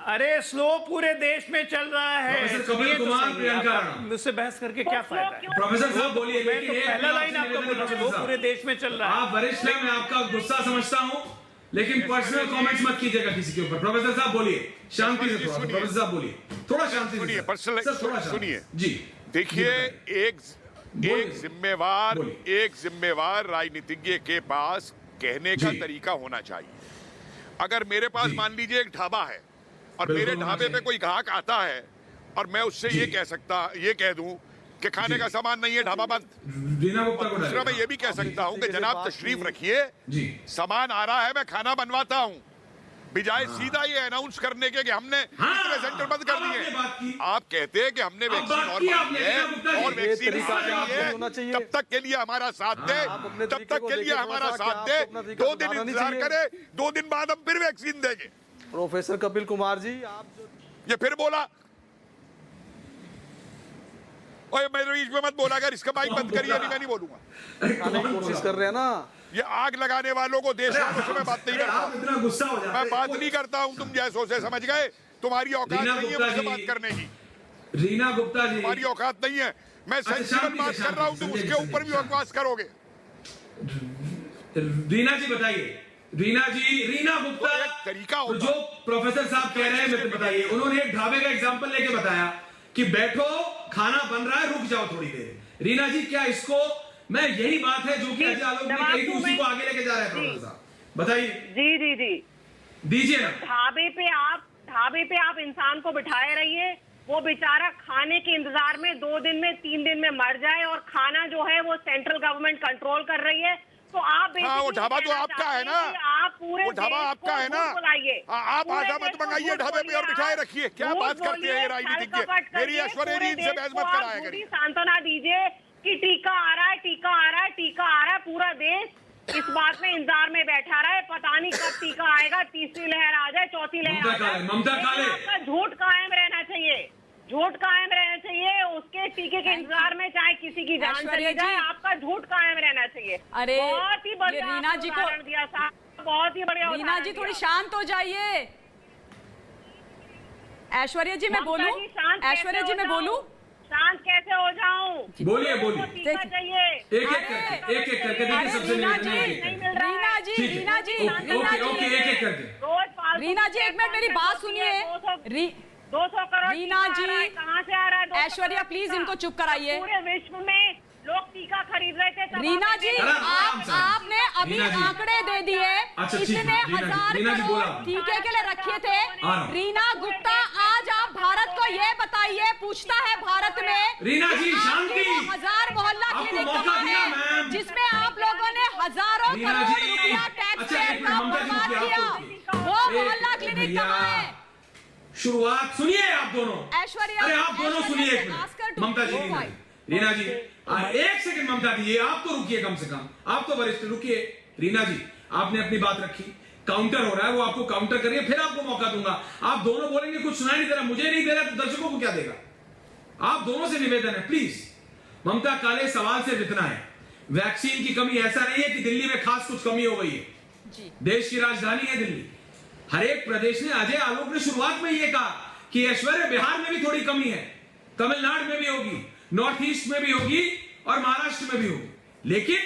अरे स्लो पूरे देश में चल रहा है। कपिल कुमार, प्रियंका राणा, मुझसे बहस करके क्या फायदा है? प्रोफेसर साहब बोलिए। मैं तो पहला लाइन आपको बोला, स्लो पूरे देश में चल रहा है। आप वरिष्ठ हैं, मैं आपका गुस्सा समझता हूं, लेकिन पर्सनल कमेंट्स मत कीजिएगा किसी के ऊपर। प्रोफेसर साहब बोलिए, शांति से थोड़ा। प्रोफेसर साहब बोलिए, थोड़ा शांति से सुनिए जी। देखिए, एक जिम्मेवार राजनीतिज्ञ के पास कहने का तरीका होना चाहिए। अगर मेरे पास मान लीजिए एक ढाबा है और मेरे ढाबे पे कोई ग्राहक आता है और मैं उससे ये कह दूं कि खाने का सामान नहीं है, ढाबा बंद। दूसरा मैं ये भी कह सकता हूं कि जनाब तशरीफ रखिए, सामान आ रहा है, मैं खाना बनवाता हूं, बजाय सीधा ये अनाउंस करने के कि हमने इतने सेंटर बंद कर दिए। आप कहते हैं कि हमने वैक्सीन और वैक्सीन तब तक के लिए हमारा साथ दे, तब तक के लिए हमारा साथ दे, 2 दिन इंतजार करे, 2 दिन बाद हम फिर वैक्सीन देंगे। प्रोफेसर कपिल कुमार जी, आप ये फिर बोला, ओए मेरे बीच में मत बोला कर, इसका माइक बंद करिए, नहीं बोलूंगा। कोशिश कर रहे हैं ना, ये आग लगाने वालों को, देश वालों से मैं बात नहीं करता, इतना गुस्सा हो जाता है। मैं बात नहीं करता हूं तुम जैसों से, समझ गए? तुम्हारी औकात नहीं है मुझसे बात करने की। रीना गुप्ता जी, तुम्हारी औकात नहीं है। मैं सेंसिबल बात कर रहा हूं, तुम उसके ऊपर भी बकवास करोगे। रीना जी बताइए, रीना गुप्ता, तरीका तो जो प्रोफेसर साहब कह रहे हैं मुझे बताइए। उन्होंने एक ढाबे का एग्जांपल लेके बताया कि बैठो, खाना बन रहा है, रुक जाओ थोड़ी देर। रीना जी, क्या इसको, मैं यही बात है जो कि अजय आलोक ने कही थी, उसी को आगे लेके जा रहे हैं प्रोफेसर साहब, बताइए। जी दीजिए ना। ढाबे पे आप इंसान को बिठाए रहिए, वो बेचारा खाने के इंतजार में 2 दिन में 3 दिन में मर जाए, और खाना जो है वो सेंट्रल गवर्नमेंट कंट्रोल कर रही है। तो आप वो ढाबा तो आपका है ना, आप पूरे वो ढाबा आपका है ना, आप आजा मत मंगाइए ढाबे पे और बिठाए रखिए। क्या बात करते हैं ये राजनीतिज्ञ? मेरी ऐश्वर्या जी इनसे बहस मत कराया करिए। सांत्वना दीजिए कि टीका आ रहा है, पूरा देश इस बात में इंतजार में बैठा रहा है, पता नहीं कब टीका आएगा, 3री लहर आ जाए, 4थी लहर आ जाए। ममता काले, आपका झूठ कायम रहना चाहिए, उसके टीके के इंतजार में चाहे किसी की जान चली जाए, आपका झूठ कायम रहना चाहिए। अरे बहुत ही बढ़िया रीना जी को दिया साहब, बहुत ही बढ़िया। रीना जी थोड़ी शांत हो जाइए। ऐश्वर्या जी मैं बोलूं, ऐश्वर्या जी मैं बोलूं, शांत कैसे हो जाऊं? बोलिए। चाहिए एक करके देखिए, सबसे रीना जी एक मिनट मेरी बात सुनिए। 200 करोड़ रीना जी, कहाँ से आ रहा है? ऐश्वर्या प्लीज इनको चुप कराइए। पूरे विश्व में लोग टीका खरीद रहे थे। रीना जी, आपने अभी आंकड़े दे दिए, इतने हजार करोड़ टीके के लिए रखे थे। रीना गुप्ता, आज आप भारत को ये बताइए, पूछता है भारत में रीना जी शांति, 1000 मोहल्ला क्लिनिक कहाँ है, जिसमें आप लोगों ने हजारों करोड़ रुपया टैक्स पेयर का बर्बाद किया, वो मोहल्ला क्लिनिक कहाँ है? शुरुआत सुनिए आप दोनों। ऐश्वर्या, अरे आप दोनों सुनिए एक ask her मिनट। to Mamata ji, go quiet. Reena ji, एक सेकंड ममता जी, आप तो रुकिए कम से कम, आप तो वरिष्ठ, रुकिए। रीना जी, आपने अपनी बात रखी, काउंटर हो रहा है, वो आपको काउंटर करिए, फिर आपको मौका दूंगा। आप दोनों बोलेंगे कुछ सुनाई नहीं दे रहा, मुझे नहीं दे रहा, तो दर्शकों को क्या देगा? आप दोनों से निवेदन है, प्लीज। ममता, काले सवाल से जितना है, वैक्सीन की कमी ऐसा नहीं है कि दिल्ली में खास कुछ कमी हो गई है। देश की राजधानी है दिल्ली। हर एक प्रदेश ने, अजय आलोक ने शुरुआत में यह कहा कि ऐश्वर्या बिहार में भी थोड़ी कमी है, तमिलनाडु में भी होगी, नॉर्थ ईस्ट में भी होगी और महाराष्ट्र में भी होगी। लेकिन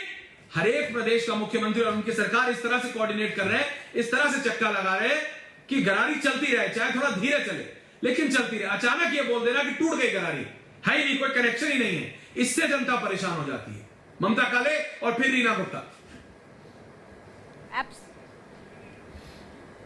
हर एक प्रदेश का मुख्यमंत्री और उनकी सरकार इस तरह से कोऑर्डिनेट कर रहे हैं, इस तरह से चक्का लगा रहे हैं कि गरारी चलती रहे, चाहे थोड़ा धीरे चले लेकिन चलती रहे। अचानक ये बोल देना कि टूट गई गरारी, है ही नहीं, कोई कनेक्शन ही नहीं है, इससे जनता परेशान हो जाती है। ममता काले और फिर रीना गुप्ता।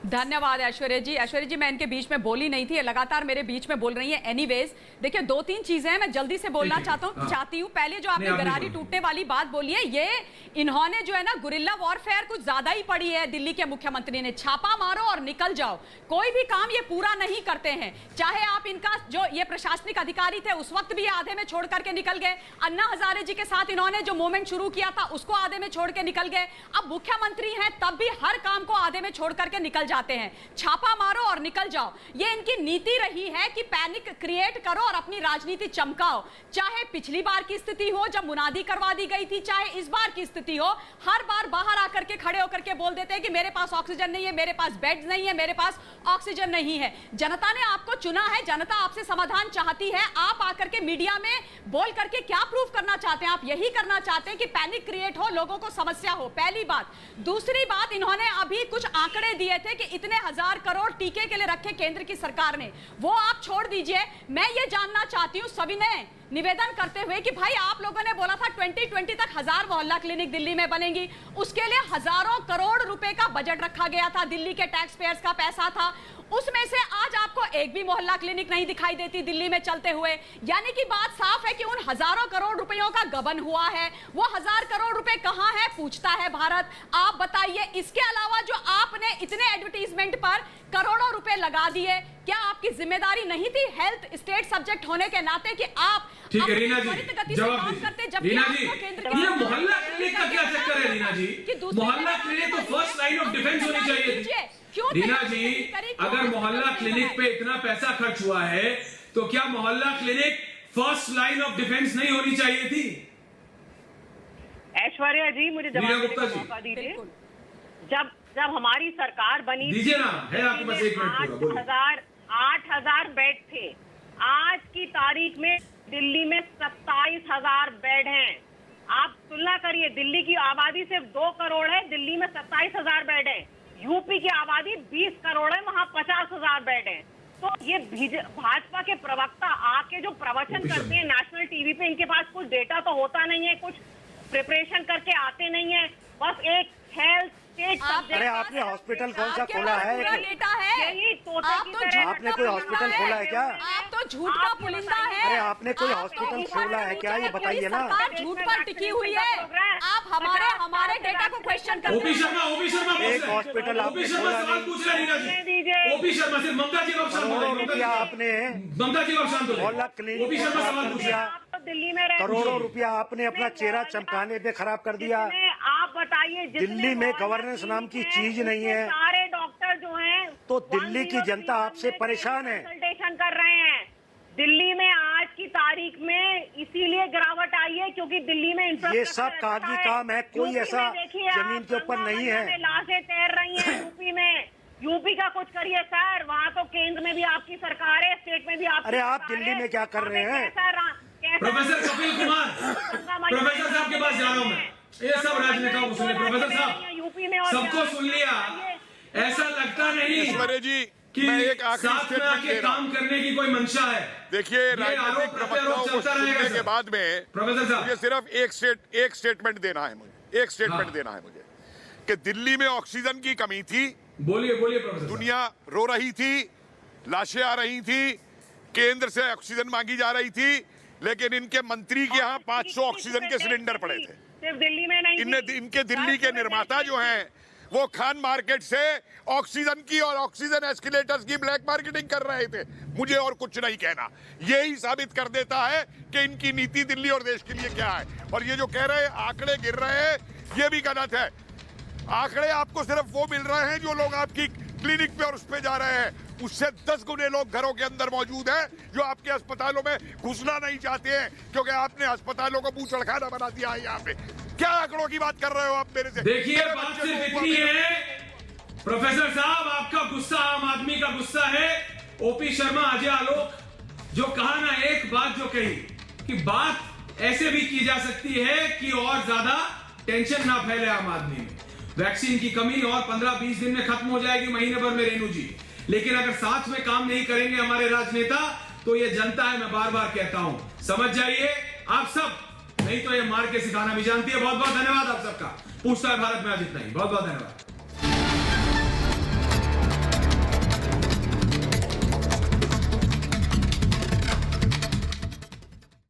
धन्यवाद ऐश्वर्या जी। ऐश्वर्या जी, मैं इनके बीच में बोली नहीं थी, ये लगातार मेरे बीच में बोल रही हैं। एनीवेज, देखिए 2-3 चीजें हैं, मैं जल्दी से बोलना चाहती हूँ। पहले जो आपने गरारी टूटने वाली बात बोली है, ये इन्होंने जो है ना गुरिल्ला वॉरफेयर कुछ ज्यादा ही पड़ी है। दिल्ली के मुख्यमंत्री ने छापा मारो और निकल जाओ, कोई भी काम ये पूरा नहीं करते हैं। चाहे आप इनका जो ये प्रशासनिक अधिकारी थे उस वक्त भी आधे में छोड़ करके निकल गए, अन्ना हजारे जी के साथ इन्होंने जो मूवमेंट शुरू किया था उसको आधे में छोड़ के निकल गए। अब मुख्यमंत्री हैं तब भी हर काम को आधे में छोड़ करके निकल जाते हैं। छापा मारो और निकल जाओ, ये इनकी नीति रही है कि पैनिक क्रिएट करो और अपनी राजनीति चमकाओ। चाहे पिछली बार की स्थिति हो जब मुनादी करवा दी गई थी, चाहे इस बार की स्थिति हो, हर बार बाहर आकर के खड़े होकर के बोल देते हैं कि मेरे पास ऑक्सीजन नहीं है, मेरे पास बेड्स नहीं है, मेरे पास ऑक्सीजन नहीं है। जनता ने आपको चुना है, जनता आपसे समाधान चाहती है। आप आकर के मीडिया में बोल करके क्या प्रूफ करना चाहते हैं? आप यही करना चाहते हैं कि पैनिक क्रिएट हो, लोगों को समस्या हो, पहली बात। दूसरी बात, इन्होंने अभी कुछ आंकड़े दिए थे कि इतने 1000 करोड़ टीके के लिए रखे केंद्र की सरकार ने, वो आप छोड़ दीजिए। मैं ये जानना चाहती हूं सविनय निवेदन करते हुए कि भाई आप लोगों ने बोला था 2020 तक 1000 मोहल्ला क्लिनिक दिल्ली में बनेंगी, उसके लिए हजारों करोड़ रुपए का बजट रखा गया था, दिल्ली के टैक्स पेयर्स का पैसा था। उसमें से आज आपको एक भी मोहल्ला क्लिनिक नहीं दिखाई देती दिल्ली में चलते हुए। यानी कि बात साफ है कि उन हजारों करोड़ रुपयों का गबन हुआ है। वो 1000 करोड़ रुपए कहां है पूछता है भारत। आप बताइए, इसके अलावा जो आपने इतने एडवर्टीजमेंट पर करोड़ों रुपए लगा दिए, क्या आपकी जिम्मेदारी नहीं थी हेल्थ स्टेट सब्जेक्ट होने के नाते कि आप ठीक है रीना जी, जवाब दीजिए। रीना जी, ये मोहल्ला क्लिनिक का क्या चक्कर है रीना जी? मोहल्ला क्लिनिक तो फर्स्ट लाइन ऑफ डिफेंस होनी चाहिए थी। रीना जी, अगर मोहल्ला क्लिनिक पे इतना पैसा खर्च हुआ है तो क्या मोहल्ला clinic first line of defence नहीं होनी चाहिए थी? ऐश्वर्या जी, मुझे जवाब देने का मौका दीजिए। जब हमारी सरकार बनी दीजिए ना, है आपके पास 1 मिनट। 8,000 बेड थे। आज की तारीख में दिल्ली में 27,000 बेड हैं। आप तुलना करिए, दिल्ली की आबादी सिर्फ 2 करोड़ है, दिल्ली में 27,000 बेड है। यूपी की आबादी 20 करोड़ है, वहां 50,000 बेड है। तो ये भाजपा के प्रवक्ता आके जो प्रवचन करते हैं नेशनल टीवी पे, इनके पास कुछ डेटा तो होता नहीं है, कुछ प्रिपरेशन करके आते नहीं है, बस एक हेल्थ अरे आपने हॉस्पिटल कौन सा खोला है? यही तोते की तरह आपने कोई हॉस्पिटल खोला है क्या? आप तो झूठ का पुलिंदा है। अरे आपने कोई हॉस्पिटल खोला है क्या? ये बताइए ना। झूठ पर टिकी हुई है। आप हमारे डेटा को क्वेश्चन करते हैं। ओपी शर्मा एक हॉस्पिटल आपने खोला सवाल पूछ रहे रीना जी। ओपी शर्मा सिर्फ ममता जी करोड़ों रुपया आपने ममता जी मोहल्ला क्लिनिक ओपी शर्मा सवाल पूछ रहे। दिल्ली में करोड़ों रुपया आपने अपना चेहरा चमकाने पे खराब कर दिया। आप बताइए, दिल्ली में गवर्नेंस नाम की चीज नहीं है। सारे डॉक्टर जो हैं तो दिल्ली की जनता आपसे परेशान है। कंसल्टेशन कर रहे हैं। दिल्ली में आज की तारीख में इसीलिए गिरावट आई है क्योंकि दिल्ली में ये सब कागजी काम है, कोई ऐसा जमीन के ऊपर नहीं है। लाशें तैर रही हैं यूपी में। यूपी का कुछ करिए सर, वहाँ तो केंद्र में भी आपकी सरकार है, स्टेट में भी आपकी। अरे आप दिल्ली में क्या कर रहे हैं? प्रोफेसर कपिल कुमार, प्रोफेसर साहब के पास जा रहा हूँ मैं। ये सब राजनेताओं को सुनिए। प्रोफेसर साहब, सबको सुन लिया। ऐसा लगता नहीं ऐश्वर्या जी कि एक आखिरी स्टेटमेंट दे रहा हूं। काम करने की कोई मंशा है। देखिए, राजनीतिक प्रवक्ताओं को सुनने के बाद में प्रोफेसर साहब, मुझे सिर्फ एक स्टेटमेंट देना है मुझे। एक स्टेटमेंट देना है मुझे कि दिल्ली में ऑक्सीजन की कमी थी। बोलिए प्रोफेसर। दुनिया रो रही थी, लाशें आ रही थी, केंद्र से ऑक्सीजन मांगी जा रही थी, लेकिन इनके मंत्री के यहाँ 500 ऑक्सीजन के सिलेंडर पड़े थे। सिर्फ दिल्ली में नहीं, इनके दिल्ली के निर्माता जो हैं वो खान मार्केट से ऑक्सीजन की और ऑक्सीजन एस्केलेटर्स की ब्लैक मार्केटिंग कर रहे थे। मुझे और कुछ नहीं कहना, यही साबित कर देता है कि इनकी नीति दिल्ली और देश के लिए क्या है। और ये जो कह रहे हैं आंकड़े गिर रहे हैं, ये भी गलत है। आंकड़े आपको सिर्फ वो मिल रहे हैं जो लोग आपकी क्लिनिक पे और उस पे जा रहे हैं, उससे 10 गुने लोग घरों के अंदर मौजूद हैं जो आपके अस्पतालों में घुसना नहीं चाहते हैं, क्योंकि आपने अस्पतालों को बूचड़खाना बना दिया है। यहाँ पे क्या आंकड़ों की बात कर रहे हो आप मेरे से? देखिए बात सिर्फ इतनी है प्रोफेसर साहब, आपका गुस्सा आम आदमी का गुस्सा है। ओपी शर्मा, अजय आलोक जो कहा ना, एक बात जो कही कि बात ऐसे भी की जा सकती है कि और ज्यादा टेंशन ना फैले आम आदमी में। वैक्सीन की कमी और 15-20 दिन में खत्म हो जाएगी, महीने भर में, रेणु जी। लेकिन अगर साथ में काम नहीं करेंगे हमारे राजनेता, तो ये जनता है, मैं बार बार कहता हूं, समझ जाइए आप सब, नहीं तो ये मार के सिखाना भी जानती है। बहुत बहुत धन्यवाद आप सबका। पूछता है भारत में आज इतना ही। बहुत बहुत धन्यवाद।